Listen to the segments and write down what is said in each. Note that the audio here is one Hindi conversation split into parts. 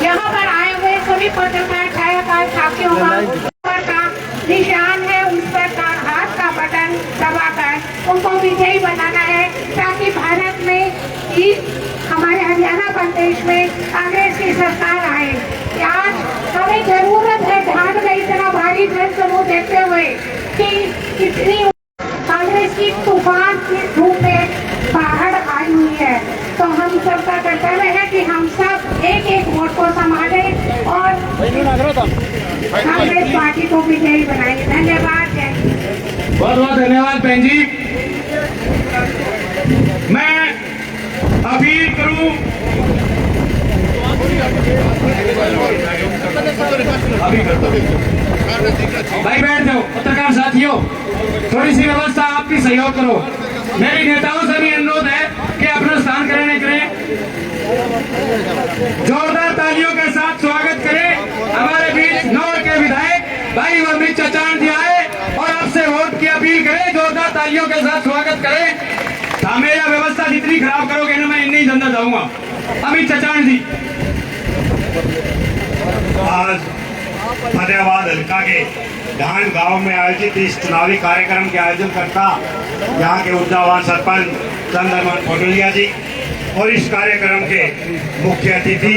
यहाँ पर आए हुए सभी पत्रकार छायाकार साथियों का निशान है, उस पर हाथ का बटन दबाकर उनको विजयी बनाना है, ताकि भारत में हमारे हरियाणा प्रदेश में कांग्रेस की सरकार आए। आज हमें जरूरत है धान का इतना भारी जन समूह देखते हुए कि इतनी कांग्रेस की तूफान के रूप में बाहर आई हुई है, तो हम सबका कर्तव्य है कि हम सब एक एक वोट को संभाले और कांग्रेस पार्टी को विजयी बनाएंगे। धन्यवाद। बहुत बहुत धन्यवाद बहन जी। मैं अपील करूं भाई, बैठ जाओ। पत्रकार साथियों, थोड़ी सी व्यवस्था आप भी सहयोग करो। मेरे नेताओं से भी अनुरोध है कि अपना स्थान ग्रहण करें। जोरदार तालियों के साथ स्वागत करें हमारे बीच नौर के विधायक भाई अमित चचान जी आए और आपसे वोट की अपील करें। जोरदार तालियों के साथ स्वागत करें। हमें व्यवस्था जितनी खराब करोगे ना, मैं नहीं धंधा जाऊंगा। अमित चचान जी। आज फतेहाबाद हल्का के ढांड गांव में आयोजित इस चुनावी कार्यक्रम के आयोजन करता यहाँ के ऊर्जावान सरपंच चंद्रमन पटोलिया जी और इस कार्यक्रम के मुख्य अतिथि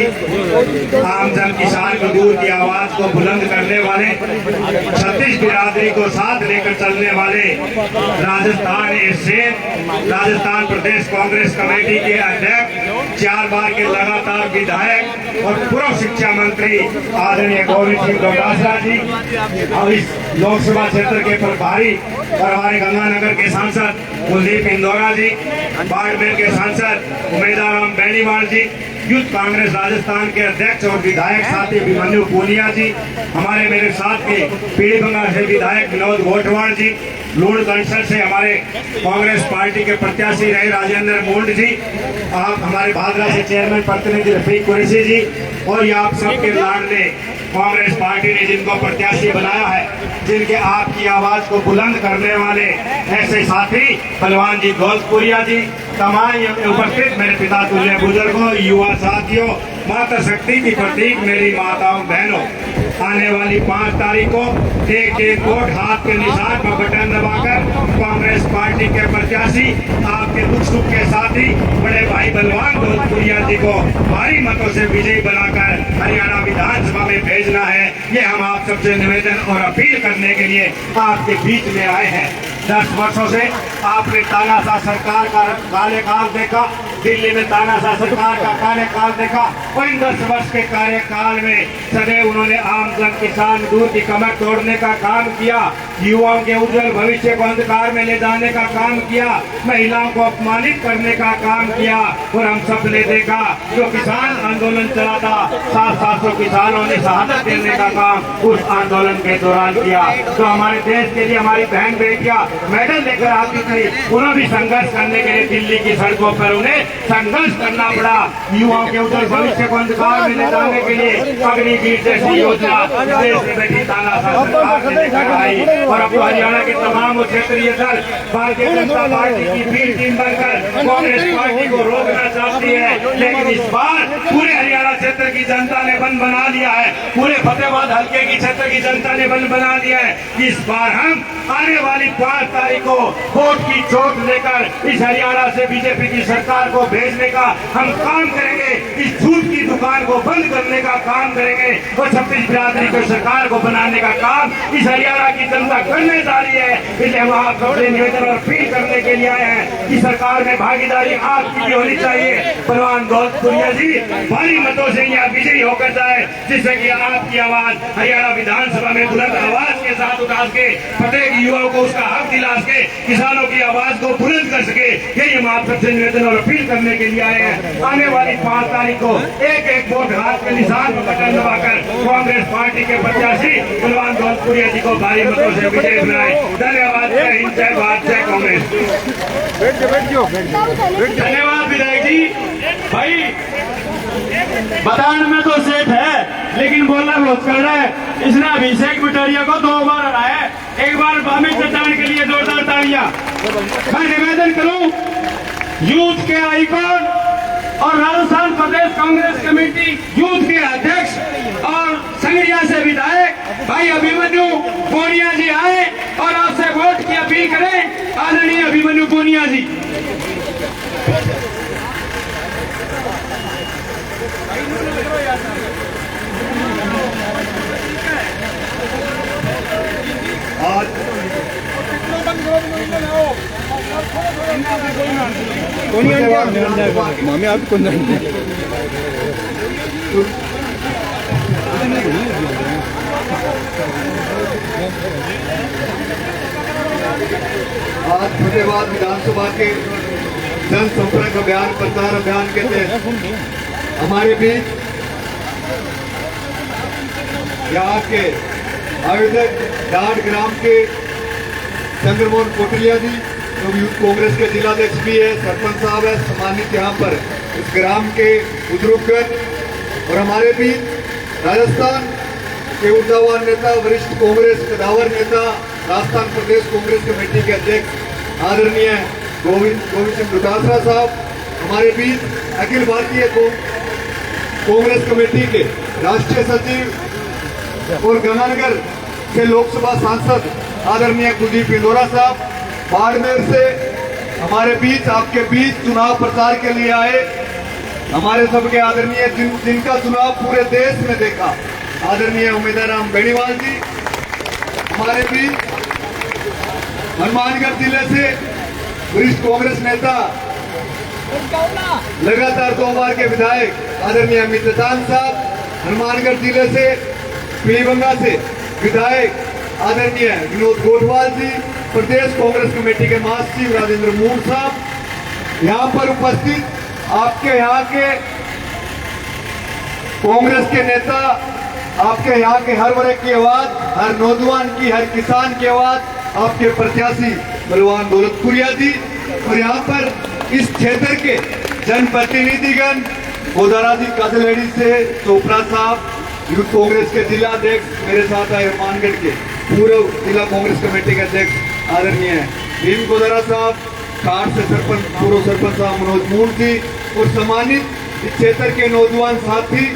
आमजन किसान मजदूर की आवाज को बुलंद करने वाले, छत्तीस बिरादरी को साथ लेकर चलने वाले राजस्थान प्रदेश कांग्रेस कमेटी के अध्यक्ष, 4 बार के लगातार विधायक और पूर्व शिक्षा मंत्री आदरणीय गोविंद सिंह डोटासरा जी और इस लोकसभा क्षेत्र के प्रभारी और हमारे गंगानगर के सांसद कुलदीप इंदौरा जी, बाड़मेर के सांसद उमेदाराम बेनीवाल जी, यूथ कांग्रेस राजस्थान के अध्यक्ष और विधायक साथी अभिमन्यु पूनिया जी, हमारे मेरे साथ के पीलीभंगा से विधायक विनोद गोटवाड़ जी, लूण कंसर से हमारे कांग्रेस पार्टी के प्रत्याशी रहे राजेंद्र मूंड जी, आप हमारे भादरा से चेयरमैन प्रतिनिधि रफीक कुरैशी जी और ये आप सबके लाडले कांग्रेस पार्टी ने जिनको प्रत्याशी बनाया है, जिनके आपकी आवाज को बुलंद करने वाले ऐसे साथी बलवान जी दौलतपुरिया जी, तमाम उपस्थित मेरे पिता तुल्य बुजुर्गों, युवा साथियों, माता शक्ति की प्रतीक मेरी माताओं बहनों, आने वाली 5 तारीख को एक एक वोट हाथ के निशान पर बटन दबाकर कांग्रेस पार्टी के प्रत्याशी, आपके दुख सुख के साथी बड़े भाई बलवान दौलतपुरिया जी को भारी मतों से विजयी बनाकर हरियाणा विधानसभा में भेजना है। ये हम आप सबसे निवेदन और अपील करने के लिए आपके बीच में आए हैं। 10 वर्षों से आपने तानाशाह सरकार का काले काल देखा, दिल्ली में तानाशाह सरकार का काले काल देखा और इन 10 वर्ष के कार्यकाल में सदैव उन्होंने आमजन किसान मजदूर की कमर तोड़ने का काम किया, युवाओं के उज्जवल भविष्य को अंधकार में ले जाने का काम किया, महिलाओं को अपमानित करने का काम किया और हम सब ने देखा जो किसान आंदोलन चला था, 700 किसानों ने शहादत देने का काम उस आंदोलन के दौरान किया। तो हमारे देश के लिए हमारी बहन बेटियां मेडल लेकर आती थी, उन्हें भी संघर्ष करने के लिए दिल्ली की सड़कों पर उन्हें संघर्ष करना पड़ा। युवाओं के उज्जवल भविष्य को अंधकार में ले जाने के लिए अग्निवीर जैसी योजना देश में बैठी तानाशाह सरकार ने लेकर आई और अब हरियाणा के तमाम क्षेत्रीय दल भारतीय जनता पार्टी की बी टीम बनकर कांग्रेस पार्टी को रोकना चाहती है, लेकिन इस बार पूरे हरियाणा क्षेत्र की जनता ने बंद बना लिया है, पूरे फतेहाबाद हल्के की क्षेत्र की जनता ने बंद बना दिया है। इस बार हम आने वाली 5 तारीख को वोट की चोट लेकर इस हरियाणा से बीजेपी की सरकार को भेजने का हम काम करेंगे, इस झूठ की दुकान को बंद करने का काम करेंगे और छत्तीस बिरादरी को सरकार को बनाने का काम इस हरियाणा की जनता करने जा रही है। इसलिए हम आप सबसे निवेदन और अपील करने के लिए आए हैं कि सरकार में भागीदारी आपकी भी होनी चाहिए। बलवान दौलतपुरिया जी भारी मतों से यहाँ विजयी होकर जाए, जिससे कि आपकी आवाज हरियाणा विधानसभा में बुलंद आवाज के साथ उठा के प्रत्येक युवाओं को उसका हक दिला सके, किसानों की आवाज को बुलंद कर सके। यही हम आप सबसे निवेदन और अपील करने के लिए आए हैं। आने वाली 5 तारीख को एक एक वोट हाथ के निशान पर बटन दबाकर कांग्रेस पार्टी के प्रत्याशी बलवान दौलतपुरिया जी को भारी मतों से विजयी बनाए। धन्यवाद। जय हिंद, जय भारत, जय कांग्रेस। धन्यवाद विधायक जी। भाई बताने में तो सेठ है, लेकिन बोलना बहुत कर रहा है। इसने अभिषेक मिटरिया को 2 बार हराया है। एक बार अमित चचान के लिए जोरदार तालियां। मैं निवेदन करूं यूथ के आइकॉन और राजस्थान प्रदेश कांग्रेस कमेटी यूथ के अध्यक्ष और संगरिया से विधायक भाई अभिमन्यु पूनिया जी आए और आपसे वोट की अपील करें। आदरणीय अभिमन्यु पूनिया जी। आज मामी आप कौन आज फतेहाबाद विधानसभा के जनसंपर्क अभियान प्रचार अभियान के तहत हमारे बीच यहाँ के आयोजक डाट ग्राम के चंद्रमोहन कोटलिया जी जो यूथ कांग्रेस के जिलाध्यक्ष भी है, सरपंच साहब है, सम्मानित यहाँ पर इस ग्राम के बुजुर्गगण और हमारे बीच राजस्थान के ऊर्जावान नेता, वरिष्ठ कांग्रेस कदावर नेता, राजस्थान प्रदेश कांग्रेस कमेटी के अध्यक्ष आदरणीय गोविंद सिंह डोटासरा साहब, हमारे बीच अखिल भारतीय कांग्रेस कमेटी के राष्ट्रीय सचिव और गंगानगर से लोकसभा सांसद आदरणीय कुलदीप इंदौरा साहब, बाड़मेर से हमारे बीच आपके बीच चुनाव प्रचार के लिए आए हमारे सबके आदरणीय जिनका चुनाव पूरे देश में देखा आदरणीय उमेदराम बेनीवाल जी, हमारे बीच हनुमानगढ़ जिले से वरिष्ठ कांग्रेस नेता लगातार 2 बार के विधायक आदरणीय अमित चांद साहब, हनुमानगढ़ जिले से पीलीबंगा से विधायक आदरणीय विनोद गोठवाल जी, प्रदेश कांग्रेस कमेटी के महासचिव राजेंद्र मूर साहब, यहाँ पर उपस्थित आपके यहाँ के कांग्रेस के नेता, आपके यहाँ के हर वर्ग की आवाज, हर नौजवान की, हर किसान की आवाज, आपके प्रत्याशी बलवान दौलतपुरिया जी और यहाँ पर इस क्षेत्र के जनप्रतिनिधिगण गोदारा जी काजलेड़ी से चोपड़ा साहब, यूथ कांग्रेस के जिला अध्यक्ष मेरे साथ आए हनुमानगढ़ के पूर्व जिला कांग्रेस कमेटी के अध्यक्ष आदरणीय भीम गोदारा साहब, खाट से सरपंच पूर्व सरपंच साहब मनोज मूल जी और सम्मानित इस क्षेत्र के नौजवान साथी,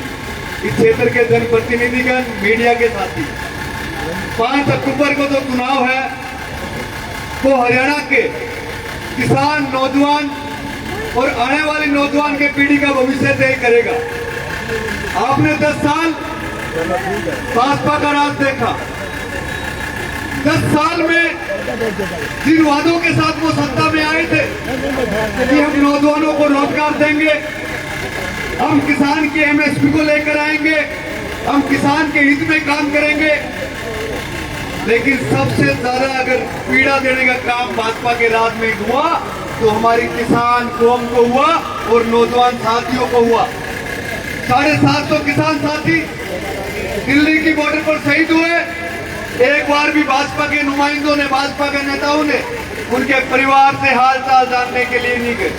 इस क्षेत्र के जनप्रतिनिधिगण, मीडिया के साथी। 5 अक्टूबर को जो चुनाव है वो हरियाणा के किसान, नौजवान और आने वाली नौजवान के पीढ़ी का भविष्य तय करेगा। आपने 10 साल भाजपा का राज देखा। 10 साल में जिन वादों के साथ वो सत्ता में आए थे कि हम नौजवानों को रोजगार देंगे, हम किसान की एमएसपी को लेकर आएंगे, हम किसान के हित में काम करेंगे, लेकिन सबसे ज्यादा अगर पीड़ा देने का काम भाजपा के राज में हुआ तो हमारी किसान कौम को हुआ और नौजवान साथियों को हुआ। 750 किसान साथी दिल्ली की बॉर्डर पर शहीद हुए। एक बार भी भाजपा के नुमाइंदों ने, भाजपा के नेताओं ने उनके परिवार से हालचाल जानने के लिए नहीं गए।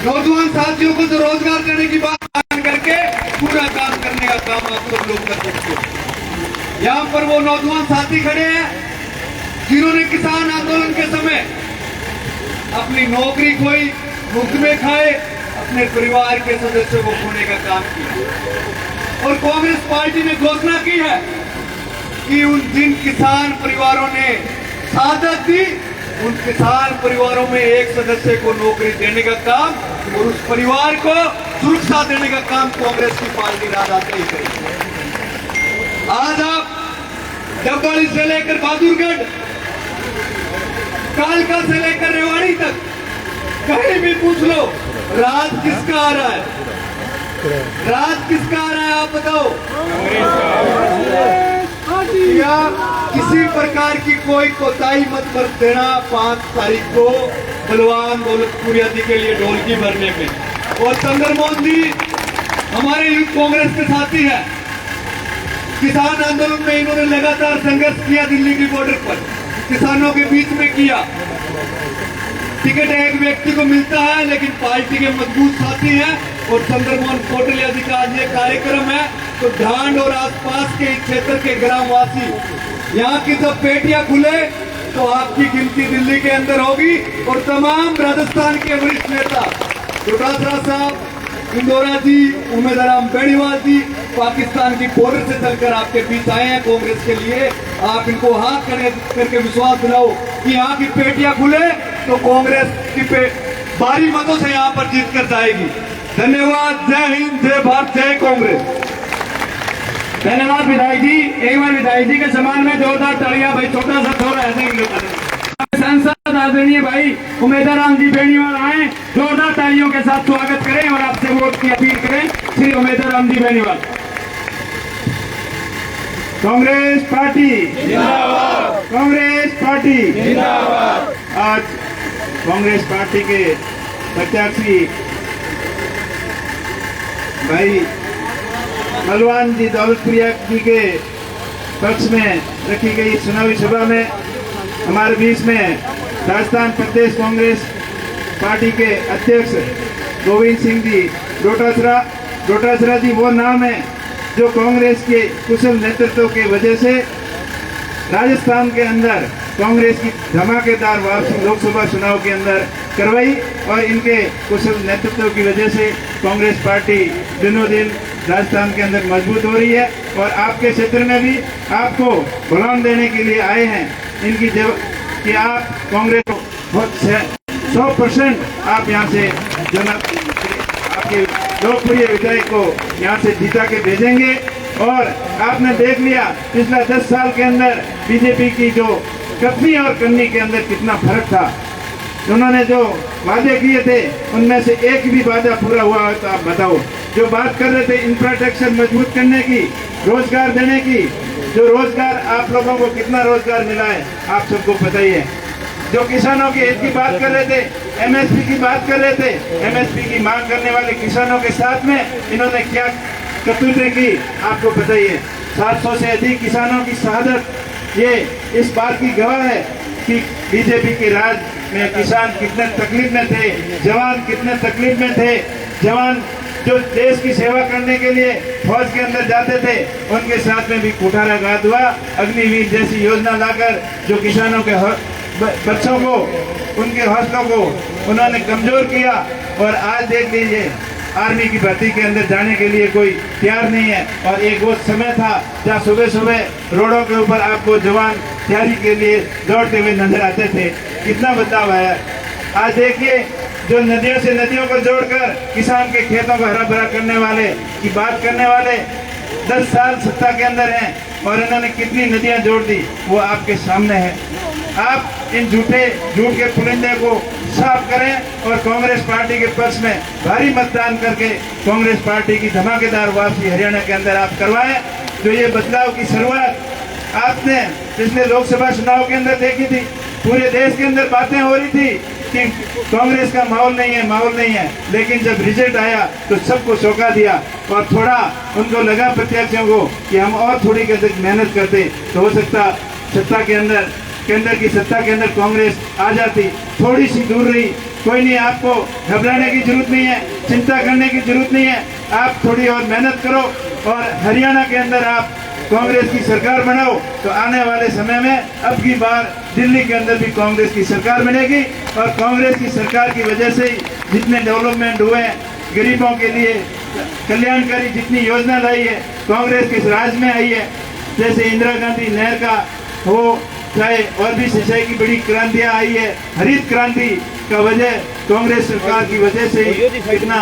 नौजवान साथियों को तो रोजगार देने की बात करके पूरा काम करने का काम आप सब लोग कर सकते हो। यहाँ पर वो नौजवान साथी खड़े हैं जिन्होंने किसान आंदोलन के समय अपनी नौकरी खोई, मुफ्त में खाए, अपने परिवार के सदस्यों को खोने का काम किया। और कांग्रेस पार्टी ने घोषणा की है कि उन जिन किसान परिवारों ने शहादत दी, उन किसान परिवारों में एक सदस्य को नौकरी देने का काम और उस परिवार को सुरक्षा देने का काम कांग्रेस की पार्टी राज आते ही करेगी। आज आप डब्बाली से लेकर बहादुरगढ़, कालका से लेकर रेवाड़ी तक कहीं भी पूछ लो, राज किसका आ रहा है? राज किसका आ रहा है आप बताओ। या किसी प्रकार की कोई कोताही मत कर देना 5 तारीख को बलवान दौलतपुरिया जी के लिए ढोलकी भरने में। और चंद्रमोहन जी हमारे यूथ कांग्रेस के साथी हैं। किसान आंदोलन में इन्होंने लगातार संघर्ष किया, दिल्ली की बॉर्डर पर किसानों के बीच में किया। टिकट एक व्यक्ति को मिलता है लेकिन पार्टी के मजबूत साथी हैं। और चंद्रमोहन कोटलिया जी का आज ये कार्यक्रम है तो ढांड और आसपास के क्षेत्र के ग्रामवासी यहाँ की सब पेटियां खुले, तो आपकी गिनती दिल्ली के अंदर होगी और तमाम राजस्थान के वरिष्ठ नेता डोटासरा साहब, इंदौरा जी, उमेदराम बेनीवाल जी पाकिस्तान की बॉर्डर से चलकर आपके बीच आए हैं कांग्रेस के लिए। आप इनको हाथ करके विश्वास दिलाओ कि यहाँ की पेटियां खुले तो कांग्रेस की भारी मतों से यहाँ पर जीत कर जाएगी। धन्यवाद। जय हिंद, जय भारत, जय कांग्रेस। धन्यवाद विधायक जी। एक बार विधायक जी के सम्मान में जोरदार तालियां। भाई छोटा सा थोड़ा ऐसे सांसद आदरणीय भाई उमेदराम जी बेनीवाल आए, जोरदार तालियों के साथ स्वागत करें और आपसे वोट की अपील करें। श्री उमेदराम जी बेनीवाल। कांग्रेस पार्टी जिंदाबाद, कांग्रेस पार्टी जिंदाबाद। आज कांग्रेस पार्टी के प्रत्याशी भाई बलवान जी दौलतपुरिया जी के पक्ष में रखी गई चुनावी सभा में हमारे बीच में राजस्थान प्रदेश कांग्रेस पार्टी के अध्यक्ष गोविंद सिंह जी डोटासरा जी वो नाम है जो कांग्रेस के कुशल नेतृत्व की वजह से राजस्थान के अंदर कांग्रेस की धमाकेदार वापसी लोकसभा चुनाव के अंदर करवाई और इनके कुशल नेतृत्व की वजह से कांग्रेस पार्टी दिनों दिन राजस्थान के अंदर मजबूत हो रही है और आपके क्षेत्र में भी आपको बुलान देने के लिए आए हैं इनकी कि आप कांग्रेस को 100% आप यहाँ से आपके लोकप्रिय विधायक को यहाँ से जीता के भेजेंगे। और आपने देख लिया पिछला 10 साल के अंदर बीजेपी की जो कथनी और करनी के अंदर कितना फर्क था। उन्होंने जो वादे किए थे उनमें से एक भी वादा पूरा हुआ है तो आप बताओ। जो बात कर रहे थे इंफ्रास्ट्रक्चर मजबूत करने की, रोजगार देने की, जो रोजगार आप लोगों को कितना रोजगार मिला है आप सबको पता ही है। जो किसानों के हित की बात कर रहे थे, एमएसपी की बात कर रहे थे, एमएसपी की मांग करने वाले किसानों के साथ में इन्होंने क्या करतूतें की आपको पता ही है। 700 से अधिक किसानों की शहादत ये इस बात की गवाह है कि बीजेपी के राज में किसान कितने तकलीफ में थे, जवान कितने तकलीफ में थे। जवान जो देश की सेवा करने के लिए फौज के अंदर जाते थे उनके साथ में भी कुठाराघात हुआ। अग्निवीर जैसी योजना लाकर जो किसानों के बच्चों को, उनके हौसलों को उन्होंने कमजोर किया। और आज देख लीजिए आर्मी की भर्ती के अंदर जाने के लिए कोई तैयार नहीं है। और एक वो समय था जहाँ सुबह सुबह रोडों के ऊपर आपको जवान तैयारी के लिए दौड़ते हुए नजर आते थे। कितना बदलाव आया। आज देखिए जो नदियों से नदियों को जोड़कर किसान के खेतों को हरा भरा करने वाले की बात करने वाले 10 साल सत्ता के अंदर हैं और इन्होंने कितनी नदियां जोड़ दी वो आपके सामने है। आप इन झूठ के पुलिंदे को साफ करें और कांग्रेस पार्टी के पक्ष में भारी मतदान करके कांग्रेस पार्टी की धमाकेदार वापसी हरियाणा के अंदर आप करवाएं। जो ये बदलाव की शुरुआत आपने पिछले लोकसभा चुनाव के अंदर देखी थी, पूरे देश के अंदर बातें हो रही थी कि कांग्रेस का माहौल नहीं है, लेकिन जब रिजल्ट आया तो सबको चौंका दिया और थोड़ा उनको लगा प्रत्याशियों को कि हम और थोड़ी मेहनत करते तो हो सकता सत्ता के अंदर सत्ता के अंदर कांग्रेस आ जाती। थोड़ी सी दूर रही, कोई नहीं, आपको घबराने की जरूरत नहीं है, चिंता करने की जरूरत नहीं है। आप थोड़ी और मेहनत करो और हरियाणा के अंदर आप कांग्रेस की सरकार बनाओ तो आने वाले समय में अब की बार दिल्ली के अंदर भी कांग्रेस की सरकार बनेगी। और कांग्रेस की सरकार की वजह से जितने डेवलपमेंट हुए हैं, गरीबों के लिए कल्याणकारी जितनी योजना लाई है कांग्रेस के राज में आई है, जैसे इंदिरा गांधी नहर का हो, चाहे और भी सिंचाई की बड़ी क्रांतियां आई है। हरित क्रांति का वजह कांग्रेस सरकार की वजह से ही इतना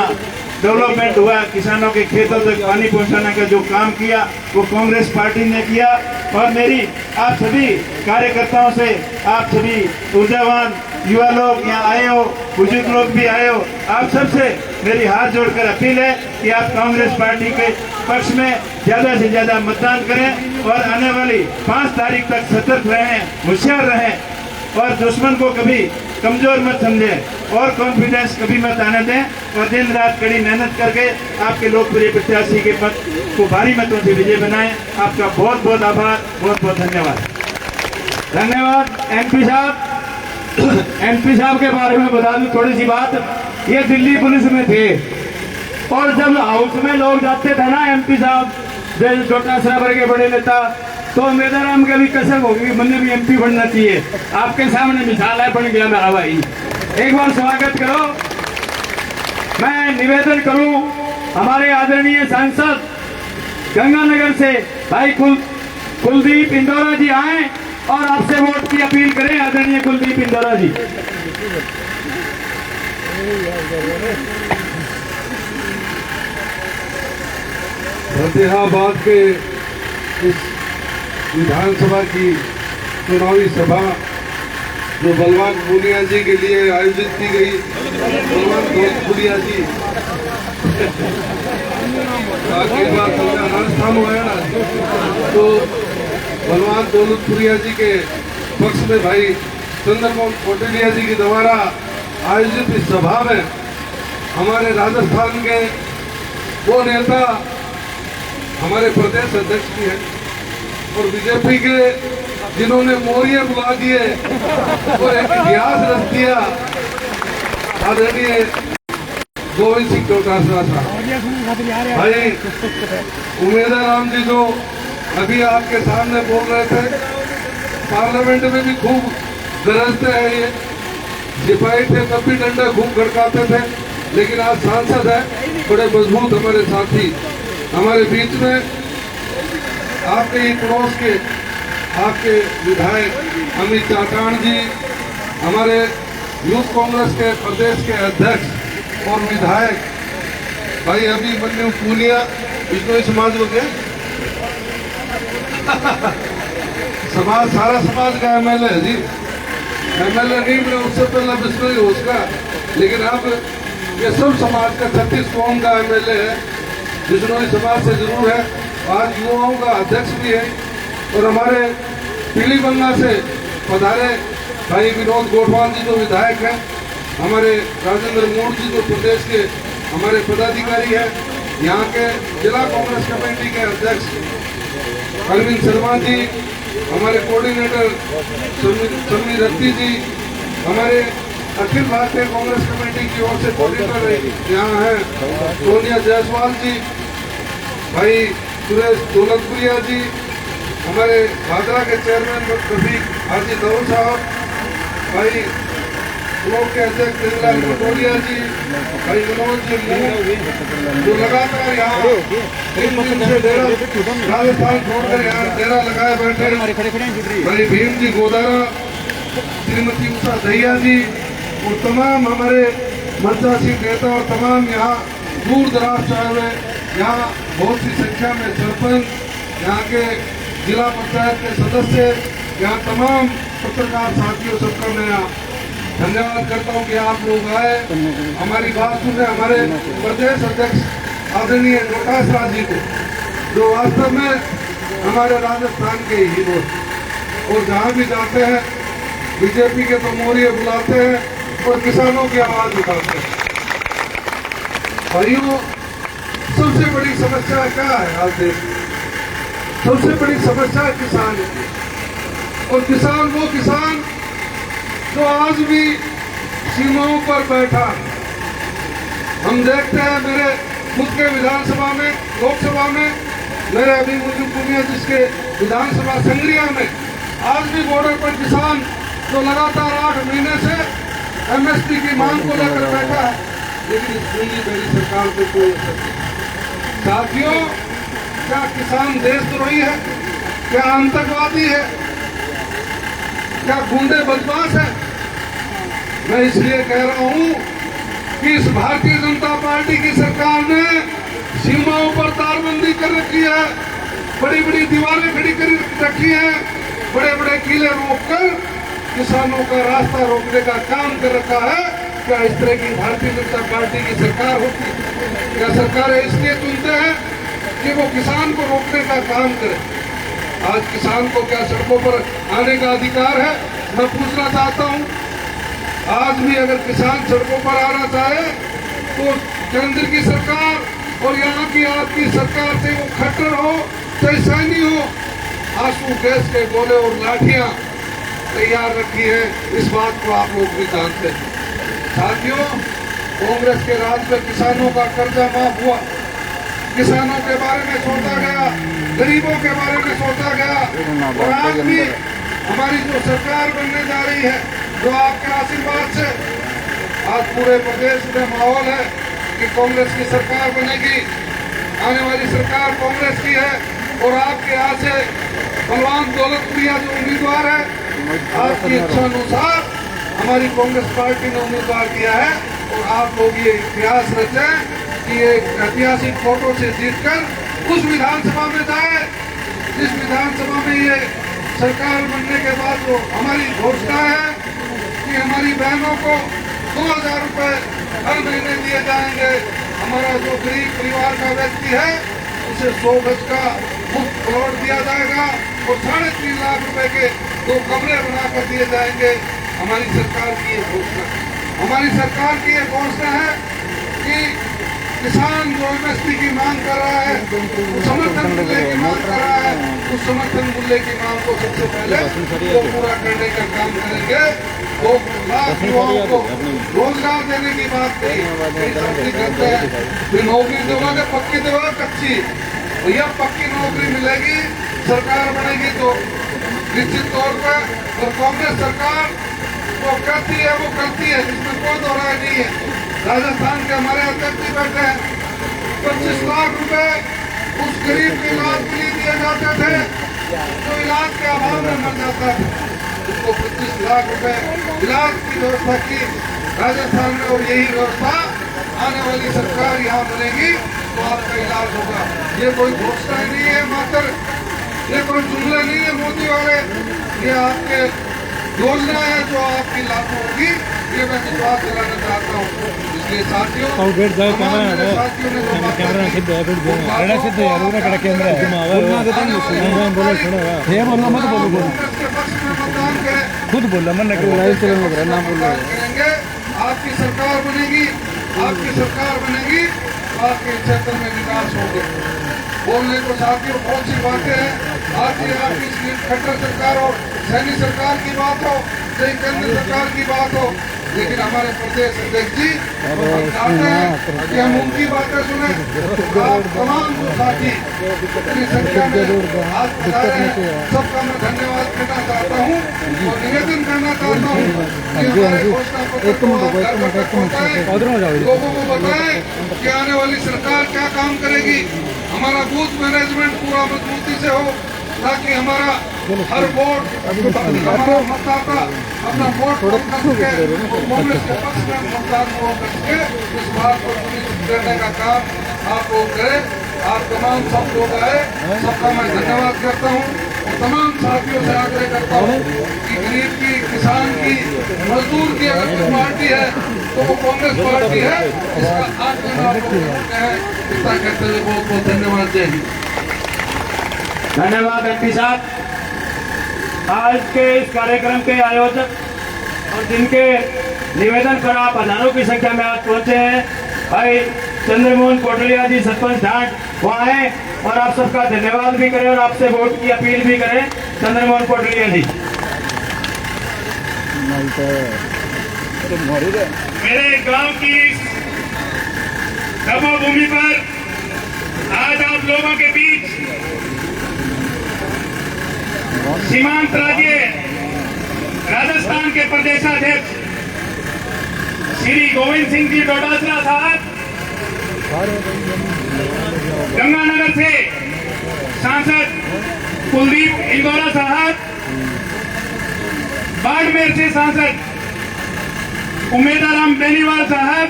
डेवलपमेंट हुआ। किसानों के खेतों तक पानी पहुंचाने का जो काम किया वो कांग्रेस पार्टी ने किया। और मेरी आप सभी कार्यकर्ताओं से, आप सभी ऊर्जावान युवा लोग यहाँ आए हो, बुजुर्ग लोग भी आए हो, आप सबसे मेरी हाथ जोड़कर अपील है कि आप कांग्रेस पार्टी के पक्ष में ज्यादा से ज्यादा मतदान करें और आने वाली 5 तारीख तक सतर्क रहें, होशियार रहें और दुश्मन को कभी कमजोर मत समझें और कॉन्फिडेंस कभी मत आने दें और दिन रात कड़ी मेहनत करके आपके लोकप्रिय प्रत्याशी के पद को भारी मतों से विजय बनाएं। आपका बहुत बहुत आभार, बहुत बहुत धन्यवाद। धन्यवाद एमपी साहब। एमपी साहब के बारे में बता दूं थोड़ी सी बात। ये दिल्ली पुलिस में थे और जब हाउस में लोग जाते थे ना, एमपी साहब डोटासरा के बड़े नेता तो मेदाराम का भी कसम होगी कि मैंने भी MP बनना चाहिए। आपके सामने मिसाल है, बन गया मेरा भाई। एक बार स्वागत करो। मैं निवेदन करूं हमारे आदरणीय सांसद गंगानगर से भाई कुलदीप इंदौरा जी आए और आपसे वोट की अपील करें। आदरणीय कुलदीप इंदौरा जी। फतेहाबाद के इस विधानसभा की चुनावी सभा जो बलवान भूलिया जी के लिए आयोजित की गई, बलवान भूलिया जी आगे बात राजस्थान हुआ है ना, तो बलवान दौलतपुरिया जी के पक्ष में भाई चंद्रमोहन कौटिल्या जी के द्वारा आयोजित इस सभा में हमारे राजस्थान के वो नेता हमारे प्रदेश अध्यक्ष भी हैं और बीजेपी के जिन्होंने मौर्य बुला दिए और एक इतिहास रच दिया, आदरणीय गोविंद सिंह डोटासरा साहब। भाई उमेदराम जी जो अभी आपके सामने बोल रहे थे, पार्लियामेंट में भी खूब गरजते हैं, ये सिपाही थे तब भी डंडा खूब खड़काते थे, लेकिन आज सांसद है, बड़े मजबूत हमारे साथी हमारे बीच में। आपके ही पड़ोस के आपके विधायक अमित चाटाण जी, हमारे यूथ कांग्रेस के प्रदेश के अध्यक्ष और विधायक भाई अभिमन्यु पूनिया, बिश्नोई समाज को क्या समाज, सारा समाज का MLA जी, MLA नहीं बना उससे पहले बिश्नोई हो उसका, लेकिन अब ये सब समाज का 36 कौम का MLA है, बिश्नोई समाज से जरूर है। आज युवाओं का अध्यक्ष भी है और हमारे पीलीबंगा से पधारे भाई विनोद गोठवाल जी जो विधायक हैं, हमारे राजेंद्र मोड़ जी जो प्रदेश के हमारे पदाधिकारी हैं, यहाँ के जिला कांग्रेस कमेटी के अध्यक्ष अरविंद शर्मा जी, हमारे कोऑर्डिनेटर समी रत्ती जी, हमारे अखिल भारतीय कांग्रेस कमेटी की ओर से कोऑर्डिनेटर यहाँ हैं सोनिया जायसवाल जी, भाई सुरेश दौलतपुरिया जी, हमारे भादरा के चेयरमैन रफीक हाजी दौर साहब, भाई ब्लॉक के अध्यक्ष दिललाल पटोरिया जी, भाई मनोज जी मूल जो लगातार यहाँ से डेरा राजस्थान छोड़कर यहाँ डेरा लगाए बैठे, भाई भीम जी गोदारा, श्रीमती उषा दहिया जी और तमाम हमारे मंचासी नेता और तमाम यहाँ दूर दराज से आए हुए, यहाँ बहुत सी संख्या में सरपंच, यहाँ के जिला पंचायत के सदस्य, यहाँ तमाम पत्रकार साथियों सबका मैं धन्यवाद करता हूँ कि आप लोग आए हमारी बात सुने। हमारे प्रदेश अध्यक्ष आदरणीय डोटासरा जी को, जो वास्तव में हमारे राजस्थान के हीरो और जहाँ भी जाते हैं बीजेपी के तो मौर्य बुलाते हैं और किसानों की आवाज उठाते हैं। भाइयों, सबसे बड़ी समस्या क्या है आज देश में? सबसे बड़ी समस्या किसान है और किसान वो किसान जो आज भी सीमाओं पर बैठा। हम देखते हैं मेरे खुद के विधानसभा में, लोकसभा में, मेरे अभिमन्यु पूनिया जिसके विधानसभा संग्रिया में आज भी बॉर्डर पर किसान जो लगातार 8 महीने से MSP की मांग को लेकर बैठा है, लेकिन इस दिल्ली मेरी सरकार को कोई असर नहीं। साथियों, क्या किसान देशद्रोही है? क्या आतंकवादी है? क्या गुंडे बदमाश है? मैं इसलिए कह रहा हूं कि इस भारतीय जनता पार्टी की सरकार ने सीमाओं पर तारबंदी कर रखी है, बड़ी बड़ी दीवारें खड़ी कर रखी है, बड़े बड़े किले रोककर किसानों का रास्ता रोकने का काम कर रखा है। क्या इस तरह की भारतीय जनता पार्टी की सरकार होती है? क्या सरकारें इसलिए चुनते हैं कि वो किसान को रोकने का काम करे? आज किसान को क्या सड़कों पर आने का अधिकार है? मैं पूछना चाहता हूं, आज भी अगर किसान सड़कों पर आना चाहे तो केंद्र की सरकार और यहाँ की आपकी सरकार से वो खट्टर हो चाहे सैनी हो, आंसू गैस के गोले और लाठियां तैयार रखी है। इस बात को आप लोग भी जानते हैं। साथियों, कांग्रेस के राज में किसानों का कर्जा माफ हुआ, किसानों के बारे में सोचा गया गरीबों के बारे में सोचा गया। और आज भी हमारी जो सरकार बनने जा रही है, जो आपके आशीर्वाद से आज पूरे प्रदेश में माहौल है कि कांग्रेस की सरकार बनेगी। आने वाली सरकार कांग्रेस की है और आपके यहाँ से बलवान दौलतपुरिया जो उम्मीदवार है, आपकी इच्छा अनुसार हमारी कांग्रेस पार्टी ने उम्मीदवार किया है। और आप लोग ये प्रयास रचें कि ये ऐतिहासिक वोटों से जीतकर उस विधानसभा में जाए जिस विधानसभा में ये सरकार बनने के बाद जो हमारी घोषणा है कि हमारी बहनों को 2000 रुपए हर महीने दिए जाएंगे। हमारा जो गरीब परिवार का व्यक्ति है उसे 100 गज का मुफ्त प्लॉट दिया जाएगा और 3.5 लाख रुपए के 2 कमरे बनाकर दिए जाएंगे। हमारी सरकार की ये घोषणा, हमारी सरकार की ये घोषणा है कि किसान जो एमएसपी की मांग कर रहा है, समर्थन मूल्य की मांग कर रहा है, उस समर्थन मूल्य की मांग को सबसे पहले वो पूरा करने का काम करेंगे। 2 लाख युवाओं को रोजगार देने की बात कही करते हैं। फिर नौकरी दोगे पक्की दोगे कच्ची, भैया पक्की नौकरी मिलेगी, सरकार बनेगी तो निश्चित तौर पर। और कांग्रेस सरकार जो करती है वो करती है, जिसमें कोई दो राय नहीं है। राजस्थान के हमारे अध्यक्ष जी बैठे हैं, 25 लाख रुपए उस गरीब के इलाज के लिए दिए जाते थे जो इलाज के अभाव में मर जाता था। उसको 25 लाख रुपए इलाज की व्यवस्था की राजस्थान में। और यही व्यवस्था आने वाली सरकार यहाँ बनेगी तो आपका इलाज होगा। ये कोई घोषणा नहीं है मात्र, ये कोई जुमले नहीं है मोदी वाले, ये आपके योजना है जो आपकी लागू होगी। ये मैं विश्वास दिलाना चाहता हूँ। इसलिए साथियों, साथियों ने जो बात खुद बोला मन करेंगे। आपकी सरकार बनेगी, आपकी सरकार बनेगी तो आपके क्षेत्र में विकास होगा। बोलने को साथियों बहुत सी बातें हैं। आज ये आपकी खट्टर सरकार हो, सैनी सरकार की बात हो, चाहे केंद्र सरकार की बात हो, लेकिन हमारे प्रदेश अध्यक्ष जी चाहते हैं कि हम उनकी बातें सुने। आप तमाम जो साथी इतनी संख्या में आज बता रहे हैं, सबका मैं धन्यवाद करना चाहता हूँ और निवेदन करना चाहता हूँ कि हमारे घोषणा पत्र को आप घर घर तक पहुँचाएं, लोगों को बताएं कि आने वाली सरकार क्या काम करेगी। हमारा बूथ मैनेजमेंट पूरा मजबूती से हो ताकि हमारा हर वोट, हमारा मतदाता अपना वोट कर सके, कांग्रेस के पक्ष में मतदान हो सके। इस बात को सुनिश्चित करने का काम आप लोग करें। आप तमाम सब लोग आए, सबका मैं धन्यवाद करता हूँ और तमाम साथियों से आग्रह करता हूँ कि गरीब की, किसान की, मजदूर की अगर कोई पार्टी है तो वो कांग्रेस पार्टी है। इसका आग्रह आप लोग करते हैं। इतना कहते हुए बहुत बहुत धन्यवाद। जय हिंद। धन्यवाद एमपी साहब। आज के इस कार्यक्रम के आयोजक और जिनके निवेदन पर आप हजारों की संख्या में आज पहुंचे हैं, भाई चंद्रमोहन कोटलिया जी सरपंच ढाट वहाँ हैं और आप सबका धन्यवाद भी करें और आपसे वोट की अपील भी करें। चंद्रमोहन कोटलिया जी, मेरे गांव की तपो भूमि पर आज आप लोगों के बीच सीमांत राज्य राजस्थान के प्रदेशाध्यक्ष श्री गोविंद सिंह जी डोडासरा साहब, गंगानगर से सांसद कुलदीप इंदौरा साहब, बाड़मेर से सांसद उमेदाराम बेनीवाल साहब,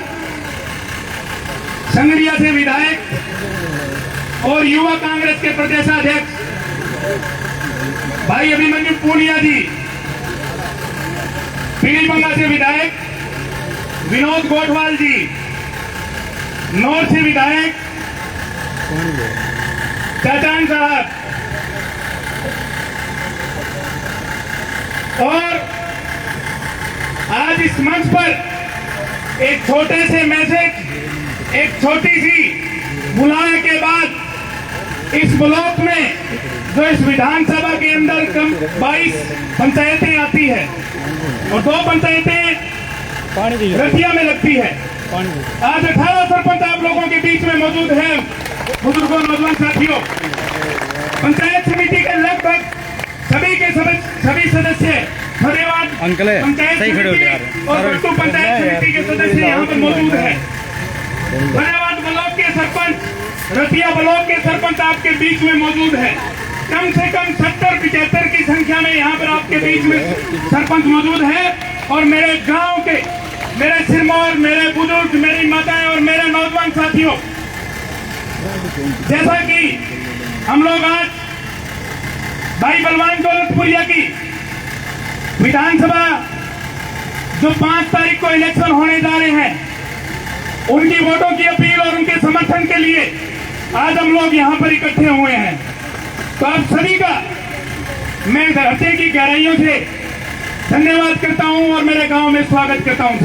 संगरिया से विधायक और युवा कांग्रेस के प्रदेशाध्यक्ष भाई अभिमन्यु पूनिया जी, पीलीबंगा से विधायक विनोद गोठवाल जी, नौर से विधायक चाचान साहब और आज इस मंच पर एक छोटे से मैसेज, एक छोटी सी बुलाने के बाद इस ब्लॉक में जो इस विधानसभा के अंदर कम 22 पंचायतें आती है और 2 पंचायतें रतिया में लगती है। आज 18 सरपंच आप लोगों के बीच में मौजूद हैं। बुजुर्गों, नौजवान साथियों, पंचायत समिति के लगभग सभी सदस्य फतेहाबाद पंचायत समिति और बट्टू पंचायत समिति के सदस्य यहाँ पर मौजूद है। फतेहाबाद ब्लॉक के सरपंच, रतिया ब्लॉक के सरपंच आपके बीच में मौजूद है। कम से कम 70-75 की संख्या में यहाँ पर आपके बीच में सरपंच मौजूद है। और मेरे गांव के, मेरे सिरमौर, मेरे बुजुर्ग, मेरी माताएं और मेरे नौजवान साथियों, जैसा कि हम लोग आज भाई बलवान दौलतपुरिया की विधानसभा जो 5 तारीख को इलेक्शन होने जा रहे हैं, उनकी वोटों की अपील और उनके समर्थन के लिए आज हम लोग यहाँ पर इकट्ठे हुए हैं। तो आप सभी का मैं हृदय की गहराइयों से धन्यवाद करता हूं और मेरे गांव में स्वागत करता हूं।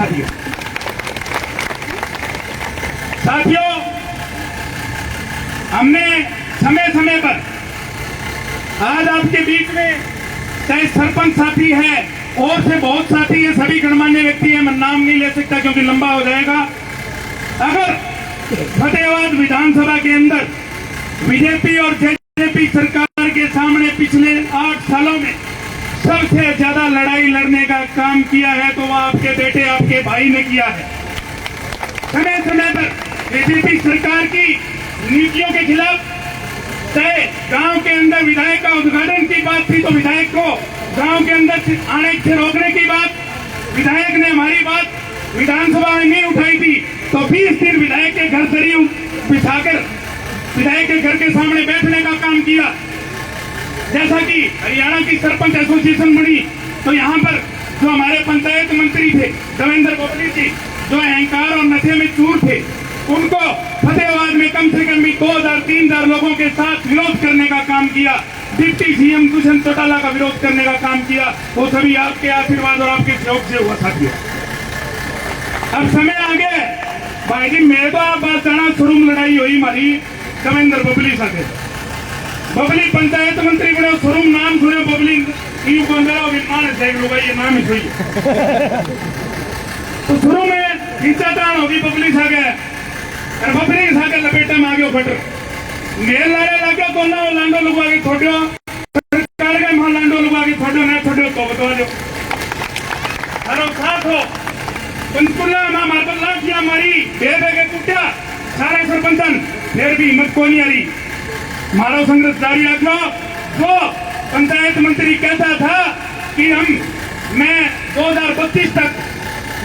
साथियों, हमने समय समय पर आज आपके बीच में चाहे सरपंच साथी है और से बहुत साथी है, सभी गणमान्य व्यक्ति हैं, मैं नाम नहीं ले सकता क्योंकि लंबा हो जाएगा। अगर फतेहाबाद विधानसभा के अंदर बीजेपी और जेजेपी सरकार के सामने पिछले 8 सालों में सबसे ज्यादा लड़ाई लड़ने का काम किया है तो वह आपके बेटे, आपके भाई ने किया है। समय समय पर बीजेपी सरकार की नीतियों के खिलाफ चाहे गांव के अंदर विधायक का उद्घाटन की बात थी तो विधायक को गांव के अंदर आने से रोकने की बात, विधायक ने हमारी बात विधानसभा में नहीं उठाई थी तो 20 दिन विधायक के घर दरी बिछाकर विधायक के घर के सामने बैठने का काम किया। जैसा कि हरियाणा की सरपंच एसोसिएशन बनी तो यहाँ पर जो हमारे पंचायत मंत्री थे देवेंद्र बोबली जी, जो अहंकार और नशे में चूर थे, उनको फतेहाबाद में कम से कम भी 2000-3000 लोगों के साथ विरोध करने का काम किया। डिप्टी सीएम दुष्यंत चौटाला का विरोध करने का काम किया। वो सभी आपके आशीर्वाद और आपके सहयोग से हुआ साथियों। अब समय आ गया भाई जी, मेरे तो आप बात जाना शुरू लड़ाई हुई हमारी देवेंद्र बोबली साथे। बबली पंचायत मंत्री बने, शुरू नाम सुने बबली ये नाम ही सही तो शुरू में खींचातान होगी बबली सा गया और बबली सा के लपेटे में आगे फट मेरे लारे लगे तो ना लांडो लोग आगे छोड़ो सरकार के वहां लांडो लोग आगे छोड़ो ना छोड़ो तो बता दो हरो साथ हो पंचकुला मां मारबल्ला की हमारी बेबे के कुटिया सारे सरपंचन फिर भी हिम्मत को नहीं आ रही। मानव संघर्ष जारी रखो। जो पंचायत मंत्री कहता था कि मैं 2032 तक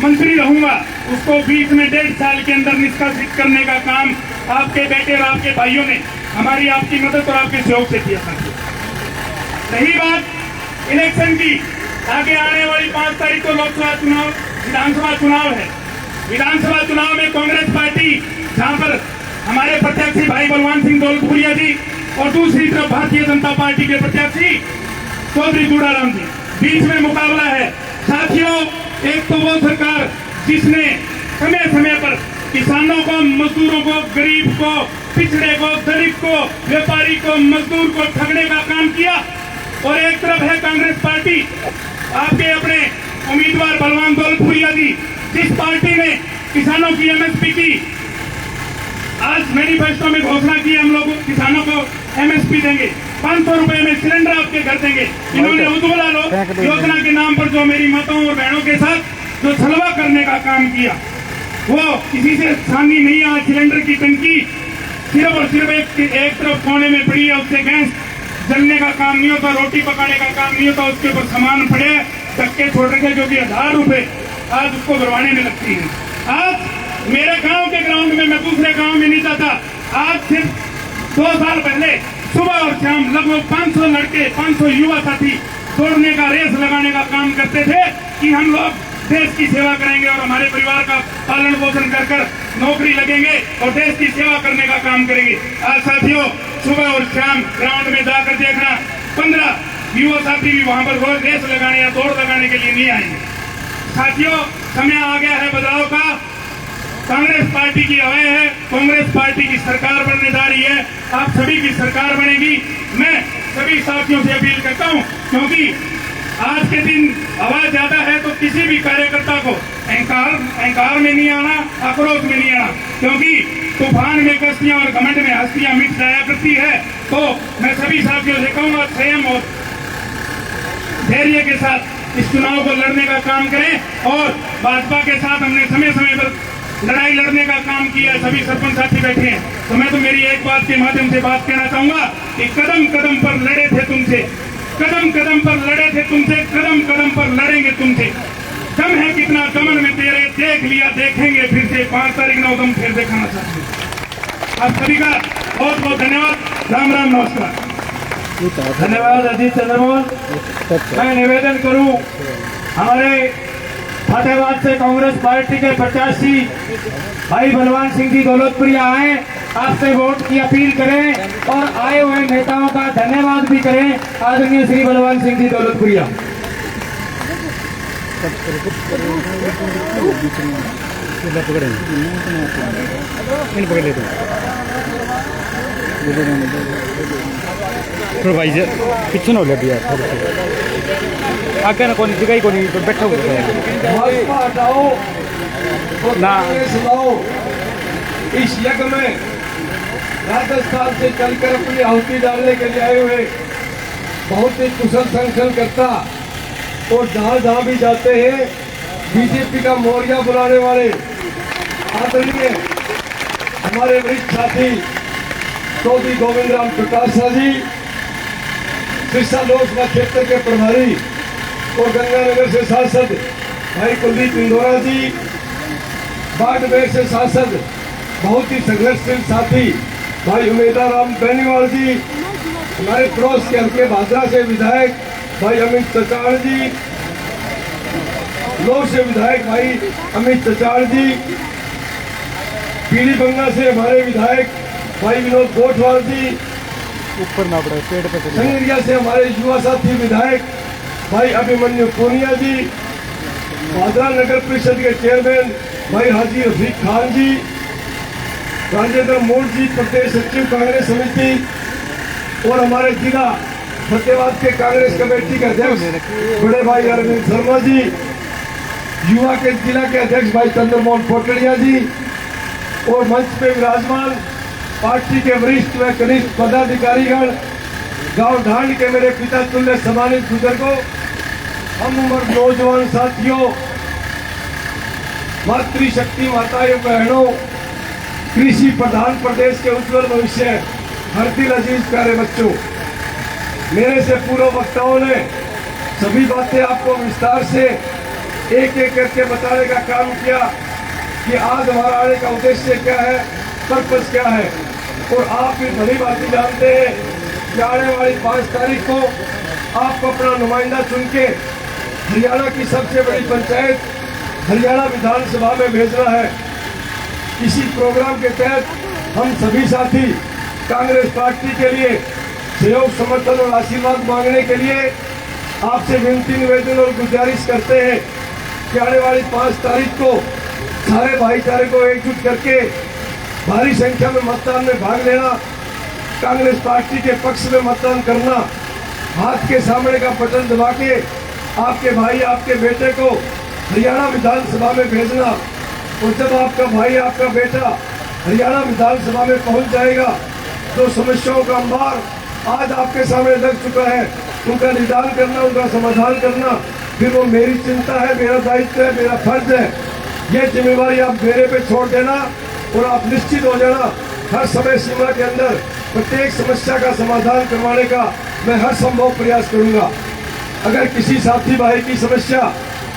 मंत्री रहूंगा, उसको बीच में 1.5 साल के अंदर निष्कासित करने का काम आपके बेटे और आपके भाइयों ने हमारी आपकी मदद और आपके सहयोग से किया था। रही बात इलेक्शन की, आगे आने वाली 5 तारीख को लोकसभा चुनाव, विधानसभा चुनाव है। विधानसभा चुनाव में कांग्रेस पार्टी, जहां पर हमारे प्रत्याशी भाई बलवान सिंह दौलतपुरिया जी और दूसरी तरफ भारतीय जनता पार्टी के प्रत्याशी चौधरी गुड़ाराम जी, बीच में मुकाबला है। साथियों, एक तो वो सरकार जिसने समय समय पर किसानों को, मजदूरों को, गरीब को, पिछड़े को, दलित को, व्यापारी को, मजदूर को ठगने का काम किया, और एक तरफ है कांग्रेस पार्टी, आपके अपने उम्मीदवार बलवान दौलतपुरिया जी, जिस पार्टी ने किसानों की एमएसपी की, आज मैनिफेस्टो में घोषणा की हम लोग किसानों को एमएसपी देंगे, 500 रुपए में सिलेंडर आपके घर देंगे। इन्होंने उज्ज्वला योजना के नाम पर जो मेरी माताओं और बहनों के साथ जो छलवा करने का काम किया, वो किसी से सानी नहीं। आज सिलेंडर की टंकी सिर्फ और सिर्फ एक तरफ कोने में पड़ी है, उससे गैस जलने का काम नहीं होता, रोटी पकाने का काम नहीं होता, उसके ऊपर सामान पड़े धक्के छोड़ रखे जो कि 1000 रुपए आज उसको भरवाने में लगती है। आज मेरे गांव के ग्राउंड में, मैं दूसरे गांव में नहीं जाता, आज सिर्फ 2 साल पहले सुबह और शाम लगभग 500 लड़के, 500 युवा साथी दौड़ने का, रेस लगाने का काम करते थे कि हम लोग देश की सेवा करेंगे और हमारे परिवार का पालन पोषण कर नौकरी लगेंगे और देश की सेवा करने का काम करेंगे। आज साथियों, सुबह और शाम ग्राउंड में जाकर देखना, 15 युवा साथी भी वहां पर रोज रेस लगाने या दौड़ लगाने के लिए नहीं आएंगे। साथियों, समय आ गया है बदलाव का। कांग्रेस पार्टी की हवा है, कांग्रेस पार्टी की सरकार बनने जा रही है, आप सभी की सरकार बनेगी। मैं सभी साथियों से अपील करता हूं, क्योंकि आज के दिन हवा ज्यादा है तो किसी भी कार्यकर्ता को अहंकार में नहीं आना, आक्रोश में नहीं आना, क्योंकि तूफान में कश्तियां और घमंड में हस्तियां मिट जाया करती है। तो मैं सभी साथियों से कहूंगा संयम और धैर्य के साथ इस चुनाव को लड़ने का काम करें और भाजपा के साथ हमने समय समय पर लड़ाई लड़ने का काम किया। सभी सरपंच साथी बैठे हैं तो मैं तो मेरी एक बात के माध्यम से बात कहना चाहूंगा कि कदम कदम पर लड़े थे तुमसे, कदम कदम पर लड़े थे तुमसे, कदम कदम पर लड़ेंगे तुमसे। दम है कितना दमन में तेरे, देख लिया देखेंगे फिर से, 5 तारीख 9 दम फिर दिखाना चाहते हैं। आप सभी का बहुत बहुत धन्यवाद। राम राम, नमस्कार। धन्यवाद अजीत चंद्रमोहन। मैं निवेदन करूं हमारे फतेहाबाद से कांग्रेस पार्टी के प्रत्याशी भाई बलवान सिंह जी दौलतपुरिया आए, आपसे वोट की अपील करें और आए हुए नेताओं का धन्यवाद भी करें। आदरणीय श्री बलवान सिंह जी दौलतपुरिया। पिछन हो लिया आगे ना कोई जगह ही कोई बैठा हुआ भाजपा हटाओ और कांग्रेस लाओ। इस यज्ञ में राजस्थान से चलकर अपनी आहुति डालने के लिए आए हुए बहुत ही कुशल संगठन करता और जहां जहां भी जाते हैं बीजेपी का मोर्चा बुलाने वाले आदरणीय हमारे वरिष्ठ साथी चौधरी गोविंद राम प्रकाश जी, सिरसा लोकसभा क्षेत्र के प्रभारी और गंगानगर से सांसद भाई कुलदीप इंदौरा जी, बाड़मेर से सांसद बहुत ही संघर्षशील साथी भाई उमेदा राम बेनीवाल जी, हमारे पड़ोस के हल्के भादरा से विधायक भाई अमित चचाड़ जी, लोग से विधायक भाई अमित चचाड़ जी, पीली बंगा से हमारे विधायक भाई विनोद गोठवाल जी, ऊपर ना पड़े पेड़ पे संगरिया से हमारे युवा साथी विधायक भाई अभिमन्यु पूनिया जी, भादरा नगर परिषद के चेयरमैन भाई हाजी रफीक खान जी, राजेंद्र मोड़ जी प्रदेश सचिव कांग्रेस समिति और हमारे जिला फतेहाबाद के कांग्रेस कमेटी के अध्यक्ष बड़े भाई अरविंद शर्मा जी, युवा के जिला के अध्यक्ष भाई चंद्रमोहन पोटड़िया जी और मंच पे विराजमान पार्टी के वरिष्ठ व कनिष्ठ पदाधिकारीगण, गांव ढांड के मेरे पिता तुल्य सम्मानित बुजुर्गों, हम उम्र नौजवान साथियों, मातृशक्ति माताओं बहनों, कृषि प्रधान प्रदेश के उज्जवल भविष्य, हर दिल अजीज प्यारे बच्चों, मेरे से पूर्व वक्ताओं ने सभी बातें आपको विस्तार से एक एक करके बताने का काम किया कि आज हमारा आने का उद्देश्य क्या है, पर्पस क्या है। और आप भी भली बात जानते हैं कि आने वाली 5 तारीख को आपको अपना नुमाइंदा चुन के हरियाणा की सबसे बड़ी पंचायत हरियाणा विधानसभा में भेजना है। इसी प्रोग्राम के तहत हम सभी साथी कांग्रेस पार्टी के लिए सहयोग समर्थन और आशीर्वाद मांगने के लिए आपसे विनती निवेदन और गुजारिश करते हैं कि आने वाली 5 तारीख को सारे भाईचारे को एकजुट करके भारी संख्या में मतदान में भाग लेना, कांग्रेस पार्टी के पक्ष में मतदान करना, हाथ के सामने का बटन दबा के आपके भाई आपके बेटे को हरियाणा विधानसभा में भेजना। और जब आपका भाई आपका बेटा हरियाणा विधानसभा में पहुंच जाएगा तो समस्याओं का अंबार आज आपके सामने लग चुका है, उनका निदान करना, उनका समाधान करना फिर वो मेरी चिंता है, मेरा दायित्व है, मेरा फर्ज है। ये जिम्मेवारी आप मेरे पे छोड़ देना और आप निश्चित हो जाना हर समय सीमा के अंदर प्रत्येक समस्या का समाधान करवाने का मैं हर संभव प्रयास करूंगा। अगर किसी साथी भाई की समस्या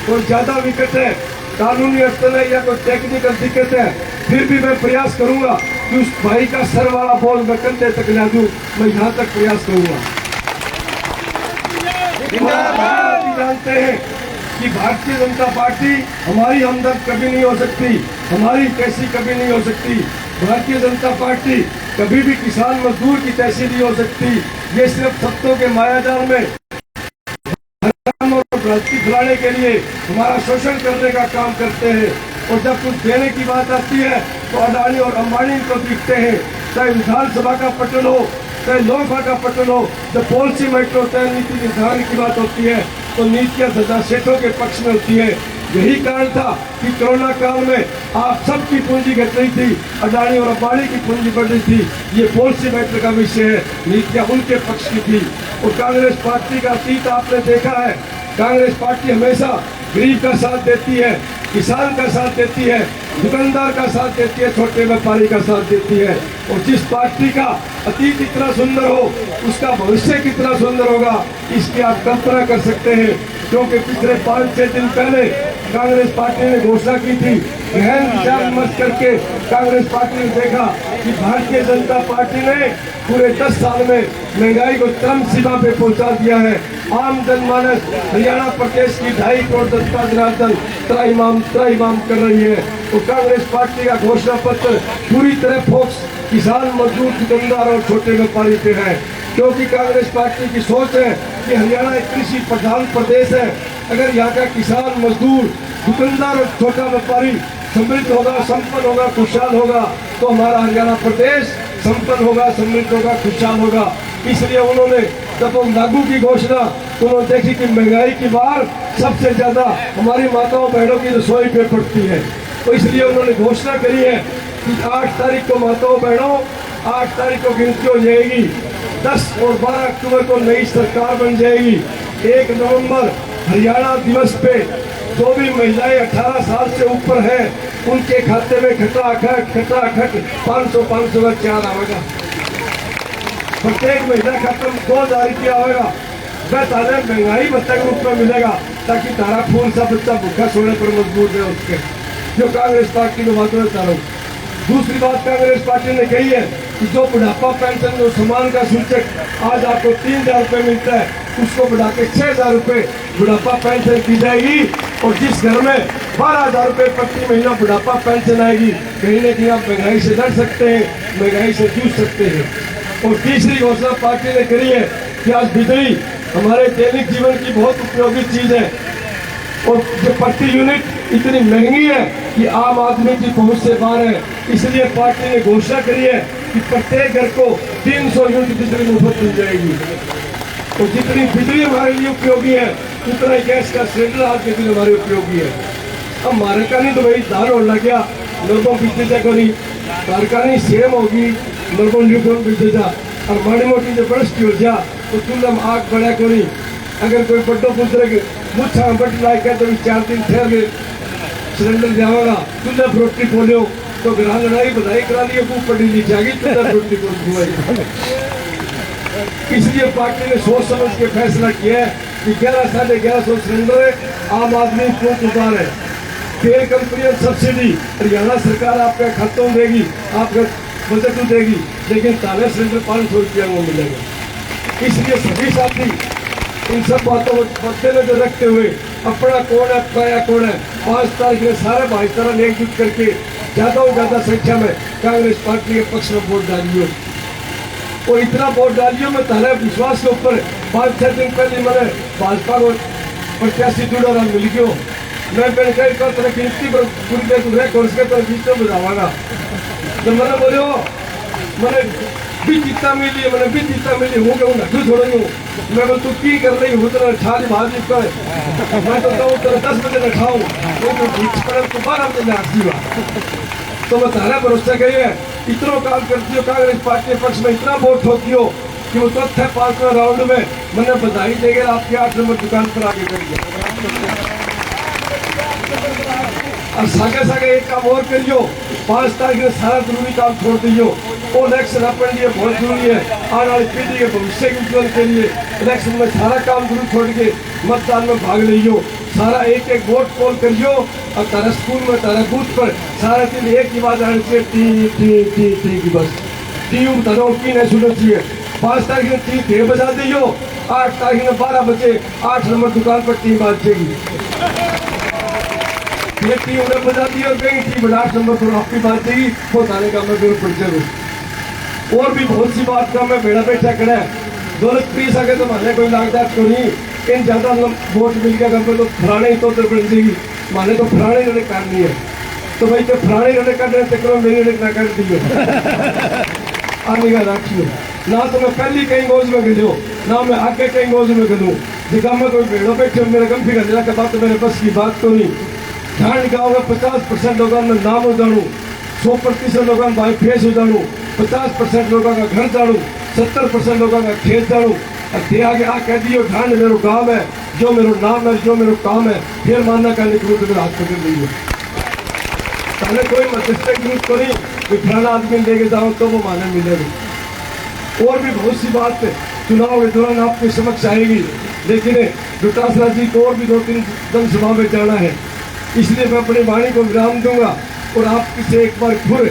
कोई ज्यादा विकट है, कानूनी अड़चन है या कोई टेक्निकल दिक्कत है, फिर भी मैं प्रयास करूंगा कि उस भाई का सर वाला बोल मैं कंधे तक ला दूं, मैं यहाँ तक प्रयास करूंगा। जानते हैं कि भारतीय जनता पार्टी हमारी हमदर्द कभी नहीं हो सकती, हमारी कैसी कभी नहीं हो सकती। भारतीय जनता पार्टी कभी भी किसान मजदूर की तैसी नहीं हो सकती। ये सिर्फ सत्तों के मायाजाल में भ्रांति फैलाने के लिए हमारा शोषण करने का काम करते हैं। और जब कुछ देने की बात आती है तो अडानी और अंबानी को दिखते हैं। चाहे विधानसभा का पटल हो, चाहे लोकसभा का पटल हो, जब पॉलिसी मेट्रो तय नीति निर्धारण की बात होती है तो नीतियां सदा सेठों के पक्ष में होती है। यही कारण था कि कोरोना काल में आप सबकी पूंजी घट रही थी, अडानी और अंबानी की पूंजी बढ़ रही थी। ये पॉलिसी मैटर का विषय है, नीतियां उनके पक्ष की थी। और कांग्रेस पार्टी का अतीत आपने देखा है। कांग्रेस पार्टी हमेशा गरीब का साथ देती है, किसान का साथ देती है, दुकानदार का साथ देती है, छोटे व्यापारी का साथ देती है। और जिस पार्टी का अतीत इतना सुंदर हो, उसका भविष्य कितना सुंदर होगा, इसकी आप कल्पना कर सकते हैं। क्योंकि पिछले 5-6 दिन पहले कांग्रेस पार्टी ने घोषणा की थी, गहन विचार विमर्श करके कांग्रेस पार्टी ने देखा कि भारतीय जनता पार्टी ने पूरे 10 साल में महंगाई को चरम सीमा पे पहुंचा दिया है। आम जनमानस हरियाणा प्रदेश की 2.5 करोड़ जनता जनार्दन त्राहिमाम कर रही है। तो कांग्रेस पार्टी का घोषणा पत्र पूरी तरह फोकस किसान, मजदूर, दुकानदार और छोटे व्यापारी पे है। क्योंकि कांग्रेस पार्टी की सोच है कि हरियाणा एक कृषि प्रधान प्रदेश है। अगर यहाँ का किसान, मजदूर, दुकानदार और छोटा व्यापारी समृद्ध होगा, संपन्न होगा, खुशहाल होगा, तो हमारा हरियाणा प्रदेश संपन्न होगा, समृद्ध होगा, खुशहाल होगा। इसलिए उन्होंने जब हम लागू की घोषणा, उन्होंने देखी कि महंगाई की बार सबसे ज्यादा हमारी माताओं बहनों की रसोई पे पड़ती है। तो इसलिए उन्होंने घोषणा करी है कि 8 तारीख को माताओं बहनों, 8 तारीख को गिनती हो जाएगी, 10 और 12 अक्टूबर को नई सरकार बन जाएगी। 1 नवंबर हरियाणा दिवस पे जो भी महिलाएं 18 साल से ऊपर हैं, उनके खाते में खटाखट 500 का चार आएगा। प्रत्येक महीना खाता में 2000 रुपया आएगा। वह तारे महंगाई भत्ता के रूप में मिलेगा, ताकि तारा फूल सा बच्चा भूखा सोने पर मजबूर है उसके। जो कांग्रेस पार्टी को बात में चाह रहा हूँ। दूसरी बात कांग्रेस पार्टी ने कही है कि जो बुढ़ापा पेंशन जो सम्मान का सूचक आज आपको 3000 रुपये मिलता है, उसको बढ़ा के 6000 रुपये बुढ़ापा पेंशन की जाएगी। और जिस घर में 12000 रुपये प्रति महीना बुढ़ापा पेंशन आएगी, कहीं ना कहीं आप महंगाई से लड़ सकते हैं, महंगाई से जूझ सकते हैं। और तीसरी घोषणा पार्टी ने करी है कि आज बिजली हमारे दैनिक जीवन की बहुत उपयोगी चीज है। और जो प्रति यूनिट इतनी महंगी है कि आम आदमी की पहुंच से बाहर है। इसलिए पार्टी ने घोषणा करी है कि प्रत्येक घर को 300 यूनिट बिजली मुफ्त मिल जाएगी। तो जितनी बिजली हमारे लिए उपयोगी है, उतना ही गैस का सिलेंडर आज के दिन हमारे उपयोगी है। अब हमारे का नहीं तो भाई दाल हो लग गया, लोगों बिजली तक नहीं कारखानी सेम होगी, लोगों बिजली जा और माड़ी मोटी जो बरस हो जा तो चूल्हा आग बढ़ा को नहीं। अगर कोई बड्डो पुत्र मुच्छा बट लाइक है तो 4 दिन ठहर गए सिलेंडर जाएगा, चूल्हा पर रोटी खोलो तो घर लड़ाई बधाई करा लिए, खूब पड़ी नीचे आ गई, चूल्हा पर रोटी खोल। इसलिए पार्टी ने सोच समझ के फैसला किया है कि 1100-1150 सिलेंडर आम आदमी को उतार है। तेल कंपनियों सब्सिडी हरियाणा सरकार आपके खातों में देगी, आपका बजट में देगी, लेकिन ताले सिलेंडर 500 रुपया वो मिलेगा। इसलिए सभी साथी इन सब बातों को मद्देनजर रखते हुए अपना कौन है, पराया कौन है, 5 तारीख में सारे भाईचारा एकजुट करके ज्यादा से ज्यादा संख्या में कांग्रेस पार्टी के पक्ष में वोट डालियो। और इतना वोट डालियो में तारे विश्वास के ऊपर 5-6 दिन पहले मैंने भाजपा को प्रत्याशी जुड़ा मिल गयो। मैं तरह गिनती पर बीच में बजावागा। जब मैंने बोलो मैंने भी जीता मिली, मैंने भी जीता मिली हो गया नटू छोड़ हूँ। मैं बोल तू की कर रही हूँ, तेरा छाली भाजी कर मैं तो कहूँ तेरा 10 बजे न खाऊँ तो 12 बजे आती हुआ। तो मैं तारा भरोसा कही है, इतना काम करती हो कांग्रेस पार्टी के पक्ष में, इतना वोट ठोकी हो कि वो चौथे 5वें राउंड में मैंने बधाई देगा आपके 8 नंबर दुकान पर आगे कर दिया। और सागे एक काम और करियो, 5 तारीख में सारा जरूरी काम छोड़ दियो। वो इलेक्शन अपने लिए बहुत जरूरी है, आने वाली पीढ़ी के भविष्य के उज्जवल के लिए इलेक्शन में सारा काम जरूर छोड़ के मतदान में भाग लियो। सारा एक वोट पोल करियो और तारा स्कूल में तारा बूथ पर सारा दिन एक ही बात आने चाहिए, टी की बस टी बताओ की नहीं सुनना चाहिए। 5 तारीख में टी ढेर बजा दियो, 8 तारीख में 12 बजे 8 नंबर दुकान पर टी बाजेगी। ये टी उन्हें बजा दी और कहीं टी 8 नंबर पर आपकी बात देगी, वो ताने का मैं जरूर पड़ जाऊँ। और भी बहुत सी बात का मैं बेड़ा बैठा करा है, दौलत पीस आगे तो माने कोई लागदार को नहीं, इन ज्यादा वोट मिल गया घर तो फलाने ही तो बन जाएगी, माने तो फलाने रड़े करनी है। तो भाई तो फलाने रड़े करने चक्कर में मेरी रड़े ना कर दी आने का रखियो ना। तो मैं पहली कहीं गोज में गिलो ना मैं आगे कहीं गोज में गिलूँ। जिका मैं कोई बेड़ो बैठे मेरे गम फिर बात तो मेरे बस की बात तो नहीं। ढाण गाँव में 50% लोगों ने नाम हो जानू, 100% लोगों ने भाई फेस हो जानू, 50% लोगों का घर जानू, 70% लोगों का खेत जानू। दे आगे आ कह दियो ढाण मेरो गाँव है, जो मेरो नाम है, जो मेरो काम है, फिर मानना कहने के लिए हाथ पकड़ लीजिए। पहले कोई मध्यस्थता की जरूरत नहीं कि फलाना आदमी लेके जाओ तो वो माने मिलेगा। और भी बहुत सी बात है चुनाव के दौरान आपके समक्ष आएगी, लेकिन डोटासरा जी को और भी 2-3 जनसभा में जाना है, इसलिए मैं अपनी वाणी को विराम दूंगा और आपकी से एक बार फिर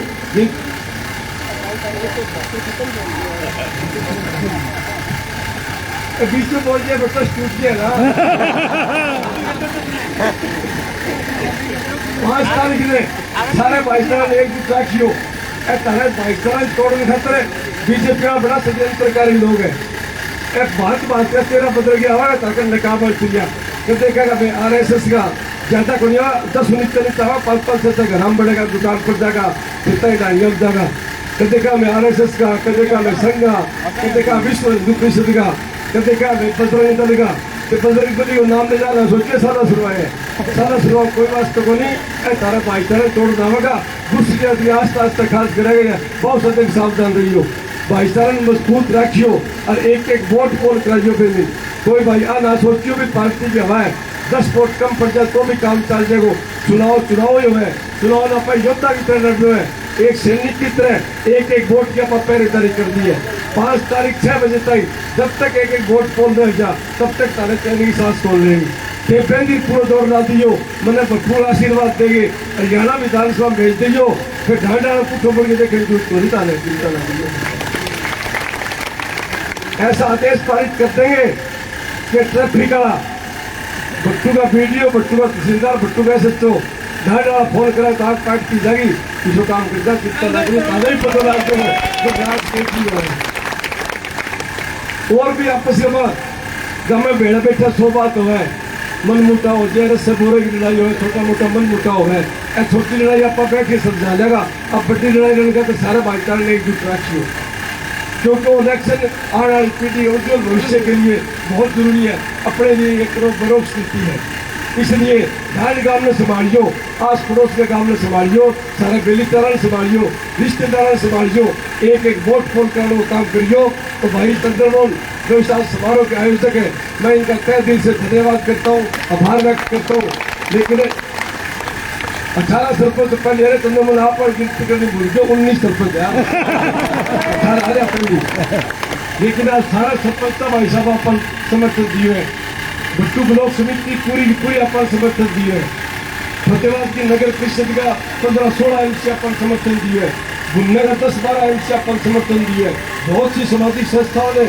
बीच में बोल दिया बच्चा टूट गया ना। 5 तारीख ने सारे भाईचारा ने एक जुट रखियो, तारे भाईचारा तोड़ने खातर बीजेपी का बड़ा षड्यंत्रकारी लोग है। भारत भाजपा तेरा बदल गया होगा ताकि नकाब चिड़िया देखा भाई RSS का ज्यादा को 10-19 हुआ 5-5 से घराम बढ़ेगा, दुकान पर जाएगा, कितना ही डांडिया जाएगा। कदे का मैं RSS का, कदे का मैं संघ का, कदे का विश्व हिंदू परिषद का, कदे का मैं बजरंग दल का। बजरंग बली को नाम ले जाना सोचिए सारा शुरुआत है, सारा शुरुआत कोई वास्तव को नहीं। तारा भाईचारा तोड़ दावेगा दूसरी जाति आस्ता खास करेगा। बहुत अधिक सावधान रहियो, भाईचारा मजबूत रखियो और एक वोट पोल कराइयो। फिर कोई भाई आ ना सोचियो भी पार्टी की हवा है 10 वोट कम पड़ जाए तो भी काम चल जाएगा। चुनाव ही है, चुनाव आप योद्धा की तरह लड़ रहे हैं, एक सैनिक की तरह एक वोट की आप पहरेदारी कर दी है। 5 तारीख 6 बजे तक जब तक एक वोट पोल रह जा तब तक तारे कहने की सांस खोल लेंगे। बेबेंदी पूरा दौर ला दियो, मैंने भरपूर आशीर्वाद देंगे, हरियाणा विधानसभा भेज दियो, फिर ढांढा पुठो बोल के देखें चिंता नहीं। ऐसा आदेश पारित कर देंगे कि ट्रैफिक का भट्टू का वीडियो, भट्टू का तहसीलदार, भट्टू का SHO ढांढा फोन करा तो आग पाट की जाएगी, किसको काम करता कितना लग रही ही पता लगते हैं। और भी आपस में जब में भेड़ बैठा 100 बात हो है, मन मुटाव हो जाए, रस्से बोरे की लड़ाई हो, छोटा मोटा मन मुटाव है। छोटी लड़ाई आप बैठ के समझा जाएगा, अब बड़ी लड़ाई लड़ेगा तो सारे भाईचारे ने एकजुट रखियो, क्योंकि इलेक्शन आने वाली पीढ़ी उज्जवल भविष्य के लिए बहुत जरूरी है। अपने लिए एक बरोब स्थिति है, इसलिए ढाल गांव में संभालियो, आस पड़ोस के गांव में संभालियो, सारे बेलीचारा संभालियो, रिश्तेदार संभालियो, एक वोट फोन करने को काम करियो। तो भाई चंद्रमोहन जो इस समारोह के आयोजक है, मैं इनका तहे दिल से धन्यवाद करता हूँ, आभार व्यक्त करता हूँ। लेकिन 18 सरपंच पहले अरे चंद्रमोहन आप गिनती करनी भूल गए, 19 सरपंच है 18 अपनी, लेकिन आज सारा सरपंच का भाई साहब अपन समर्थन दिए है। भट्टू ब्लॉक समिति पूरी अपन समर्थन दिए है। फतेहाबाद की नगर परिषद का 15-16 MC अपन समर्थन दिए है। गुन्ने का 10-12 MC अपन समर्थन दिए है। बहुत सी सामाजिक संस्थाओं ने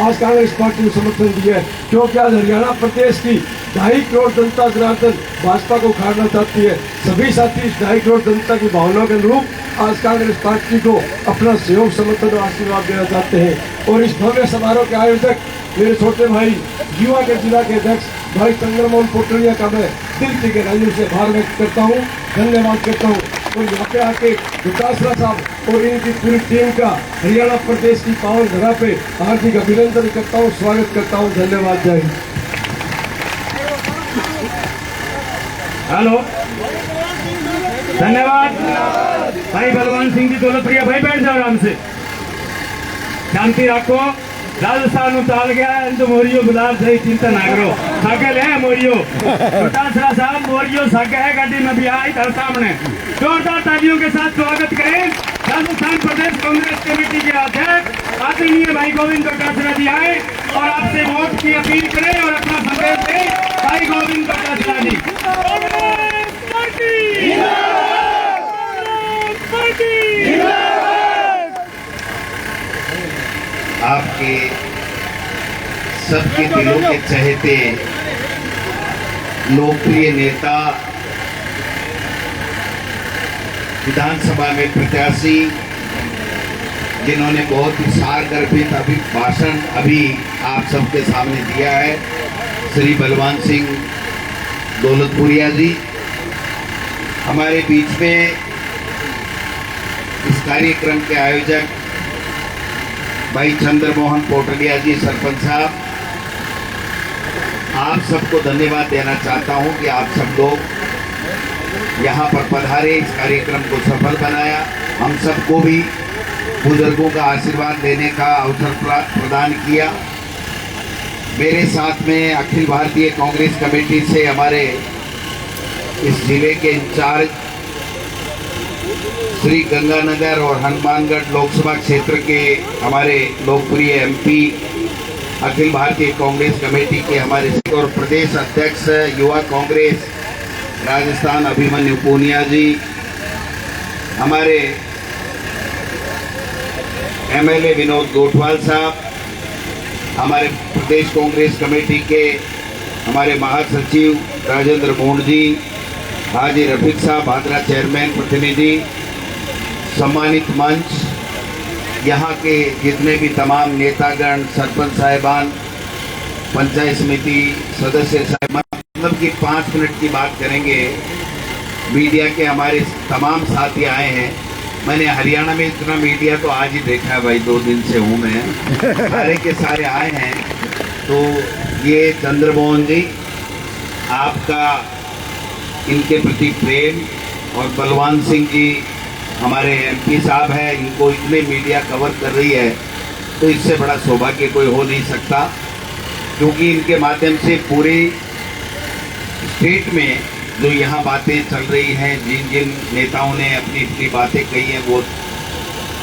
आज कांग्रेस पार्टी को समर्थन दिया है, क्योंकि आज हरियाणा प्रदेश की 2.5 करोड़ जनता जनार्दन भाजपा को उखाड़ना चाहती है। सभी साथी इस 2.5 करोड़ जनता की भावनाओं के अनुरूप आज कांग्रेस पार्टी को अपना सहयोग, समर्थन और आशीर्वाद देना चाहते हैं। और इस भव्य समारोह के आयोजक मेरे छोटे भाई युवा के जिला के अध्यक्ष भाई चंद्रमोहन पोटलिया का मैं दिल की गहराइयों से आभार व्यक्त करता हूँ, धन्यवाद करता हूँ। और यहाँ पे आके डोटासरा साहब और इनकी पूरी टीम का हरियाणा प्रदेश की पावन धरा पे हार्दिक अभिनंदन करता हूँ, स्वागत करता हूँ। धन्यवाद, जय हिंद। हेलो, धन्यवाद भाई बलवान सिंह जी दौलतपुरिया। भाई बैठ जाओ आराम से, शांति रखो। राजस्थान उतार गया तो मोरियो गुलाब सही चिंता ना करो, सागल है मोरियो। डोटासरा साहब मोरियो सागल है, गाड़ी में भी आई था सामने। जोरदार तालियों के साथ स्वागत करें राजस्थान प्रदेश कांग्रेस कमेटी के अध्यक्ष आदरणीय भाई गोविंद डोटासरा जी आए और आपसे वोट की अपील करें और अपना संदेश दें। भाई गोविंद डोटासरा जी। आपके सबके दिलों के चहेते लोकप्रिय नेता, विधानसभा में प्रत्याशी, जिन्होंने बहुत ही सारगर्भित भाषण अभी आप सबके सामने दिया है, श्री बलवान सिंह दौलतपुरिया जी हमारे बीच में। इस कार्यक्रम के आयोजक भाई चंद्रमोहन पोटलिया जी सरपंच साहब, आप सबको धन्यवाद देना चाहता हूं कि आप सब लोग यहाँ पर पधारे, इस कार्यक्रम को सफल बनाया। हम सबको भी बुजुर्गों का आशीर्वाद लेने का अवसर प्रदान किया। मेरे साथ में अखिल भारतीय कांग्रेस कमेटी से हमारे इस जिले के इंचार्ज श्री गंगानगर और हनुमानगढ़ लोकसभा क्षेत्र के हमारे लोकप्रिय एमपी, अखिल भारतीय कांग्रेस कमेटी के हमारे और प्रदेश अध्यक्ष युवा कांग्रेस राजस्थान अभिमन्यु पूनिया जी, हमारे एमएलए विनोद गोठवाल साहब, हमारे प्रदेश कांग्रेस कमेटी के हमारे महासचिव राजेंद्र मोहन जी, हाजी रफीक साहब भादरा चेयरमैन प्रतिनिधि, सम्मानित मंच, यहाँ के जितने भी तमाम नेतागण, सरपंच साहिबान, पंचायत समिति सदस्य साहिबान, मतलब कि 5 मिनट की बात करेंगे। मीडिया के हमारे तमाम साथी आए हैं। मैंने हरियाणा में इतना मीडिया तो आज ही देखा है भाई, 2 दिन से हूँ मैं, सारे के सारे आए हैं। तो ये चंद्रमोहन जी, आपका इनके प्रति प्रेम, और बलवान सिंह जी हमारे एमपी साहब हैं, इनको इतने मीडिया कवर कर रही है, तो इससे बड़ा सौभाग्य कोई हो नहीं सकता, क्योंकि इनके माध्यम से पूरे स्टेट में जो यहाँ बातें चल रही हैं, जिन जिन नेताओं ने अपनी अपनी बातें कही हैं, वो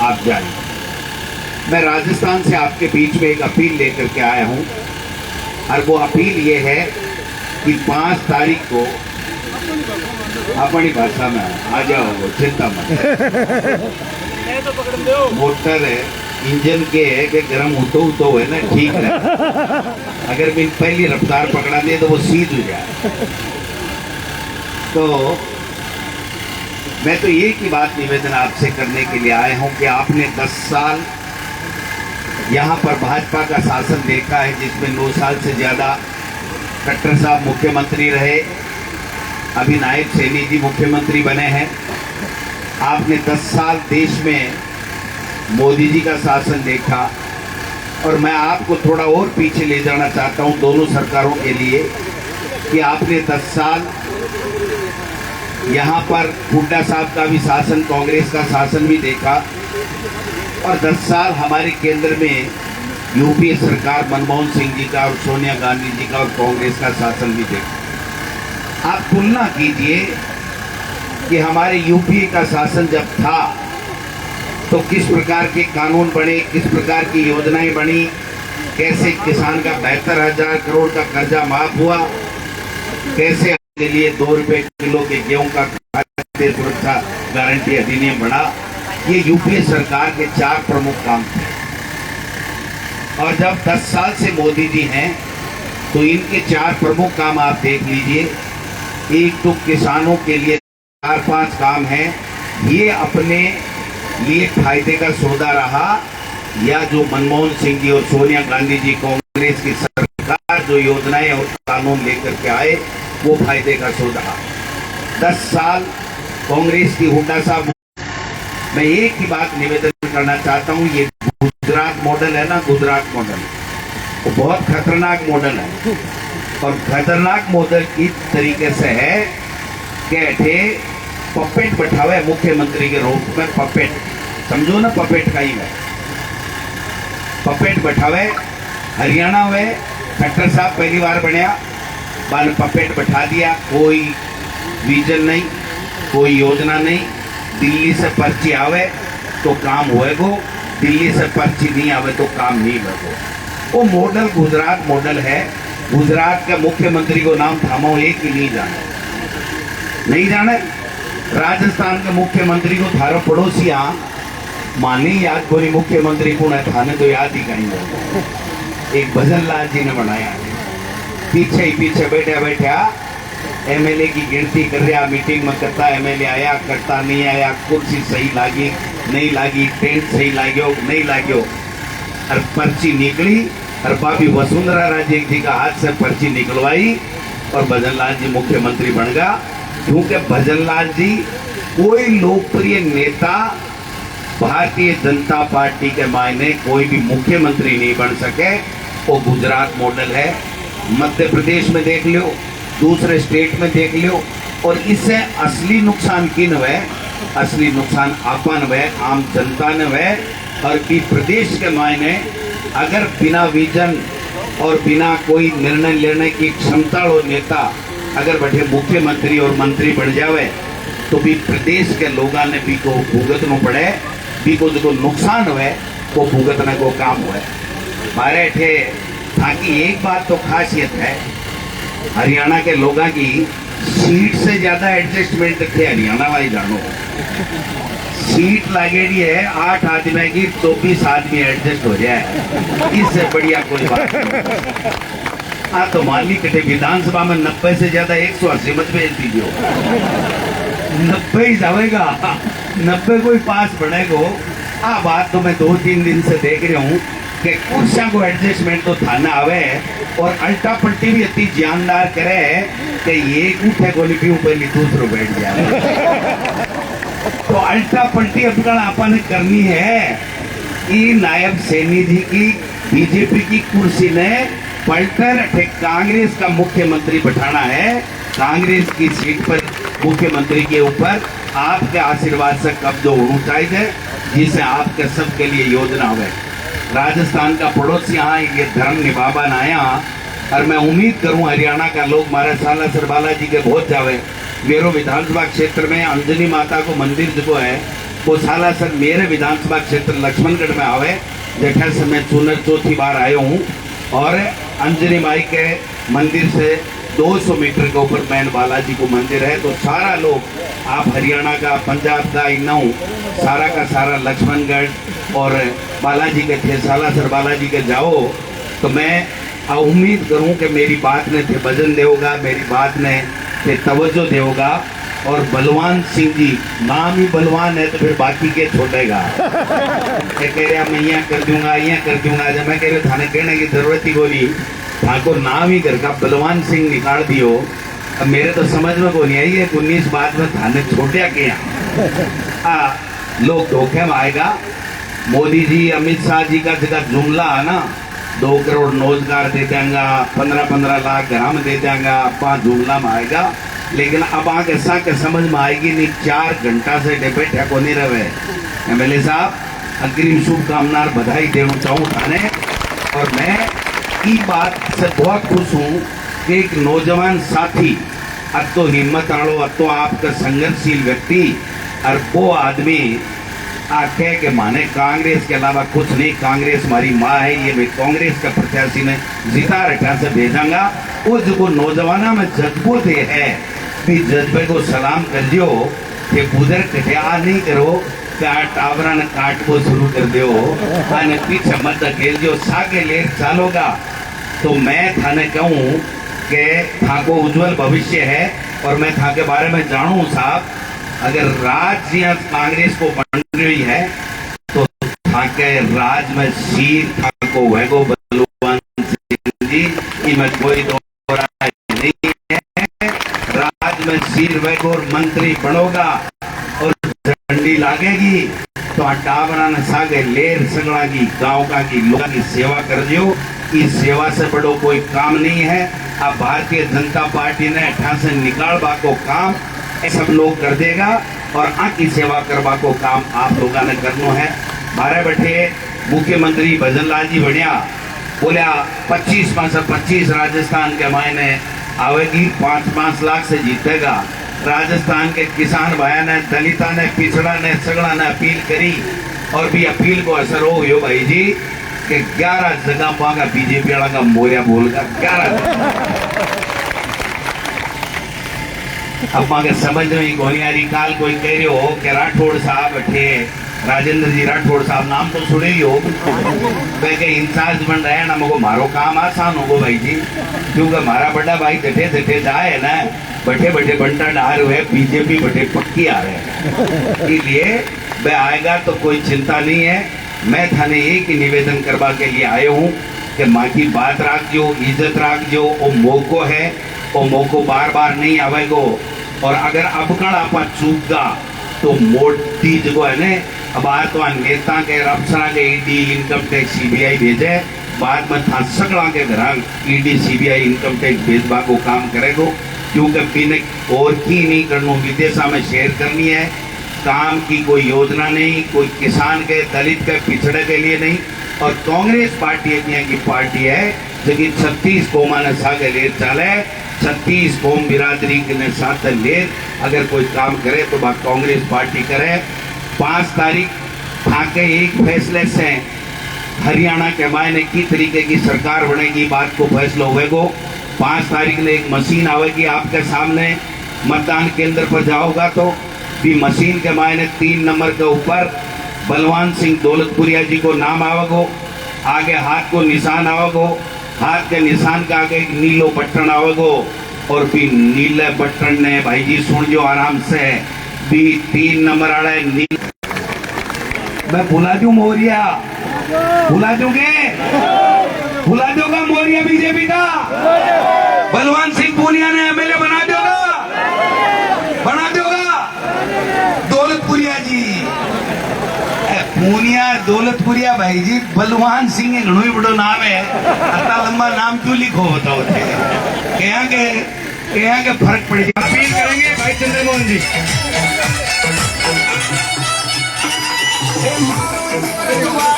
आप जानें। मैं राजस्थान से आपके बीच में एक अपील लेकर के आया हूँ, और वो अपील ये है कि 5 तारीख को अपनी भाषा में आ जाओ, चिंता मत। मोटर है, इंजन के है कि गर्म तो है ना, ठीक है। अगर मैं पहली रफ्तार पकड़ा दे तो वो सीध हो जाए। तो मैं तो एक ही बात निवेदन आपसे करने के लिए आया हूं कि आपने 10 साल यहाँ पर भाजपा का शासन देखा है, जिसमें 9 साल से ज़्यादा खट्टर साहब मुख्यमंत्री रहे, अभी नायब सैनी जी मुख्यमंत्री बने हैं। आपने 10 साल देश में मोदी जी का शासन देखा, और मैं आपको थोड़ा और पीछे ले जाना चाहता हूं दोनों सरकारों के लिए, कि आपने 10 साल यहाँ पर हुड्डा साहब का भी शासन, कांग्रेस का शासन भी देखा, और 10 साल हमारे केंद्र में यूपीए सरकार मनमोहन सिंह जी का और सोनिया गांधी जी का और कांग्रेस का शासन भी देखा। आप तुलना कीजिए कि हमारे यूपीए का शासन जब था तो किस प्रकार के कानून बने, किस प्रकार की योजनाएं बनी, कैसे किसान का 72,000 करोड़ का कर्जा माफ हुआ, कैसे के लिए 2 रुपए किलो के गेहूं का खाद्य सुरक्षा गारंटी अधिनियम बना। ये यूपीए सरकार के 4 प्रमुख काम थे। और जब 10 साल से मोदी जी हैं तो इनके 4 प्रमुख काम आप देख लीजिए। एक तो किसानों के लिए 4-5 काम हैं, ये अपने लिए फायदे का सौदा रहा, या जो मनमोहन सिंह जी और सोनिया गांधी जी कांग्रेस की सरकार जो योजनाएं और कानून लेकर के आए, वो फायदे का सौदा। 10 साल कांग्रेस की हुड्डा साहब। मैं एक ही बात निवेदन करना चाहता हूँ, ये गुजरात मॉडल है ना, गुजरात मॉडल वो बहुत खतरनाक मॉडल है, और खतरनाक मॉडल इस तरीके से है कि अठे पपेट बैठावे मुख्यमंत्री के रूप में, पपेट समझो ना, पपेट का ही है, पपेट बैठावे। हरियाणा में खट्टर साहब पहली बार बनया, बाल पपेट बैठा दिया, कोई विजन नहीं, कोई योजना नहीं। दिल्ली से पर्ची आवे तो काम होएगो, दिल्ली से पर्ची नहीं आवे तो काम नहीं होएगो। वो मॉडल गुजरात मॉडल है। गुजरात के मुख्यमंत्री को नाम थामो एक ही नहीं जाने। राजस्थान के मुख्यमंत्री को थारो पड़ोसी मानी याद कोई मुख्यमंत्री कौन है, थाने तो याद ही कहीं होगा। एक भजन लाल जी ने बनाया, पीछे ही पीछे बैठा एमएलए की गिनती कर रहा, मीटिंग में करता, एमएलए आया करता नहीं आया, कुर्सी सही लागी नहीं लागी, टेंट सही लाग्यो नहीं लाग्यो, और पर्ची निकली, और भाभी वसुंधरा राजे जी का हाथ से पर्ची निकलवाई, और भजन लाल जी मुख्यमंत्री बन गया। क्योंकि भजन लाल जी कोई लोकप्रिय नेता भारतीय जनता पार्टी के मायने कोई भी मुख्यमंत्री नहीं बन सके। वो गुजरात मॉडल है। मध्य प्रदेश में देख लो, दूसरे स्टेट में देख लो, और इससे असली नुकसान किन हुए? असली नुकसान आपन हुए, आम जनता ने हुए। और कि प्रदेश के मायने अगर बिना विजन और बिना कोई निर्णय लेने की क्षमता वाला नेता अगर बैठे मुख्यमंत्री और मंत्री बन जावे तो भी प्रदेश के लोगों ने भी को भुगतना पड़े, भी को जो नुकसान हुए वो भुगतने को काम हुए। हमारे थे ताकि एक बात तो खासियत है, हरियाणा के लोगों की सीट से ज्यादा एडजस्टमेंट थे हरियाणा वाली जानो। सीट लागेड़ी है 8 आदमी की 24 आदमी एडजस्ट हो जाए, इससे बढ़िया कोई बात नहीं। हाँ तो मान ली कटे विधानसभा में 90 से ज्यादा 180 मत भेज दीजिए, 90 ही जाएगा, 90 कोई पास बनेगो। हाँ बात तो मैं 2-3 दिन से देख रहा हूँ कि कुर्सियां को एडजस्टमेंट तो थाना आवे और अल्टा पट्टी भी इतनी जानदार करे कि ये उठे को लिपी ऊपर दूसरों बैठ जाए। तो अल्टा पट्टी अपना अपन करनी है कि नायब सैनी जी की बीजेपी की कुर्सी ने पलटर कांग्रेस का मुख्यमंत्री बैठाना है। कांग्रेस की सीट पर मुख्यमंत्री के ऊपर आपके आशीर्वाद से कब्जा होना चाहिए, जिससे आपके सबके लिए योजना हो। राजस्थान का पड़ोसी यहाँ ये धर्म निभावन आया और मैं उम्मीद करूँ हरियाणा का लोग हमारे सालासर बालाजी के बहुत जावे। मेरो विधानसभा क्षेत्र में अंजनी माता को मंदिर जो है वो सालासर मेरे विधानसभा क्षेत्र लक्ष्मणगढ़ में आवे, जैठा से मैं चुनर चौथी बार आया हूँ। और अंजनी माई के मंदिर से 200 मीटर के ऊपर मैन बालाजी को मंदिर है। तो सारा लोग आप हरियाणा का, पंजाब का, इन्नाऊ सारा का सारा लक्ष्मणगढ़ और बालाजी के थे सालासर बालाजी के जाओ। तो मैं उम्मीद करूं कि मेरी बात ने थे वजन देगा, मेरी बात ने थे तवज्जो देगा। और बलवान सिंह जी नाम ही बलवान है तो फिर बाकी के छोड़ेगा। कह रहा मैं यहाँ कर दूंगा, यहाँ कर दूंगा। जब मैं कह रहा थाने कहने की जरूरत ही बोली, ठाकुर नाम ही घर का बलवान सिंह निकाल दियो। अब मेरे तो समझ में को नहीं आई है 19 बात में थाने छोड़िया क्या लोग धोखे में आएगा। मोदी जी अमित शाह जी का जगह जुमला है ना, 2 करोड़ रोजगार दे देंगा, 15-15 लाख ग्राम दे देंगा, अपा जुमला में आएगा। लेकिन अब आगे सा के समझ में आएगी नहीं। 4 घंटा से बैठा को नहीं रहे। MLA साहब अग्रिम शुभकामना बधाई देना चाहूँ थाने। और मैं ये बात से बहुत खुश हूँ कि एक नौजवान साथी अब तो हिम्मत आड़ो, अब तो आपका संघर्षशील व्यक्ति और वो आदमी आखे कि माने कांग्रेस के अलावा कुछ नहीं, कांग्रेस हमारी माँ है, ये मैं कांग्रेस का प्रत्याशी ने जिता रखा से भेजांगा। वो जो नौजवाना में जज्बो दे है भी जज्बे को सलाम कर दियो कि उधर कटिया नहीं करो, टावरा ने काटको शुरू कर दो और पीछे मत खेल दियो, सागे ले चालोगा। तो मैं थाने कहूँ कि थाको उज्जवल भविष्य है और मैं था के बारे में जानूँ साहब। अगर राज यहाँ कांग्रेस को बन रही है तो थाके राज में शीर थाको वैगो बलवान सिंह जी की मैं कोई दो नहीं है। राज में शीर वैगो मंत्री बनोगा और झंडी लागेगी तो टावरा ने सागे लेर सगड़ा की गांव का की लोगों की सेवा कर दियो। इस सेवा से बड़ो कोई काम नहीं है। अब भारतीय जनता पार्टी ने 18 निकालवा को काम सब लोग कर देगा और आकी सेवा करवा को काम आप लोगों ने करना है। बारह बैठे मुख्यमंत्री भजन लाल जी बढ़िया बोलिया 25 में से 25 राजस्थान के मायने आवेगी, 5-5 लाख से जीतेगा। राजस्थान के किसान भाई ने, दलिता ने, पिछड़ा ने, सगड़ा ने अपील करी और भी अपील को असर हो भाई जी कि 11 जगह पागा बीजेपी वाला का मोरिया बोलगा 11। अब आगे समझ में गोनियारी काल कोई कह रहे हो कि राठौड़ साहब थे, राजेंद्र जी राठौड़ साहब नाम तो सुने ही हो, के इंचार्ज बन रहे हैं ना। मुझको मारो काम आसान होगा भाई जी, क्योंकि हमारा बड़ा भाई जठे जठे जाए ना बैठे बैठे बंटा डाल हुए बीजेपी बैठे पक्की आ रहे हैं। इसलिए वह आएगा तो कोई चिंता नहीं है। मैं थाने एक ही निवेदन करवा के लिए आए हूँ कि माँ की बात राख जो, इज्जत राख जो, वो मौको है, वो मौको बार बार नहीं आवेगो। और अगर अब कण आप चूकगा तो मोटी जो है ने अब आ तो नेता के अफसर के ईडी इनकम टैक्स CBI भेजे, बाद में था सगड़ा के घर ईडी CBI इनकम टैक्स भेजवा को काम करेगो। क्योंकि बिन और की नहीं करनो विदेशा में शेयर करनी है। काम की कोई योजना नहीं, कोई किसान के दलित के पिछड़े के लिए नहीं। और कांग्रेस पार्टी एक की पार्टी है जो कि 36 कौमा ने सागे लेर चाले, 36 कौम बिरादरी के साथ लेर अगर कोई काम करे तो बात कांग्रेस पार्टी करे। 5 तारीख भाके एक फैसले से हरियाणा के मायने की तरीके की सरकार बनेगी बात को फैसला होगा। 5 तारीख ने एक मशीन आवेगी आपके सामने, मतदान केंद्र पर जाओगा तो भी मशीन के मायने 3 नंबर के ऊपर बलवान सिंह दौलतपुरिया जी को नाम आवगो, आगे हाथ को निशान आवगो, हाथ के निशान का आगे एक नीलो बटन आवगो और भी नीले बटन ने भाई जी सुन जो आराम से भी 3 नंबर आ रहा है। मैं भुला दूं मोरिया, भुला दोगे, भुला दोगा मोरिया बीजेपी का, बलवान सिंह पूनिया ने एमएलए बना दोगा, बना दोगा दौलतपुरिया जी। पूनिया दौलतपुरिया भाई जी बलवान सिंह घणो ही बड़ो नाम है, इतना लंबा नाम क्यों लिखो बताओ। क्या के फर्क पड़ जाए। अपील करेंगे भाई चंद्रमोहन जी। मारो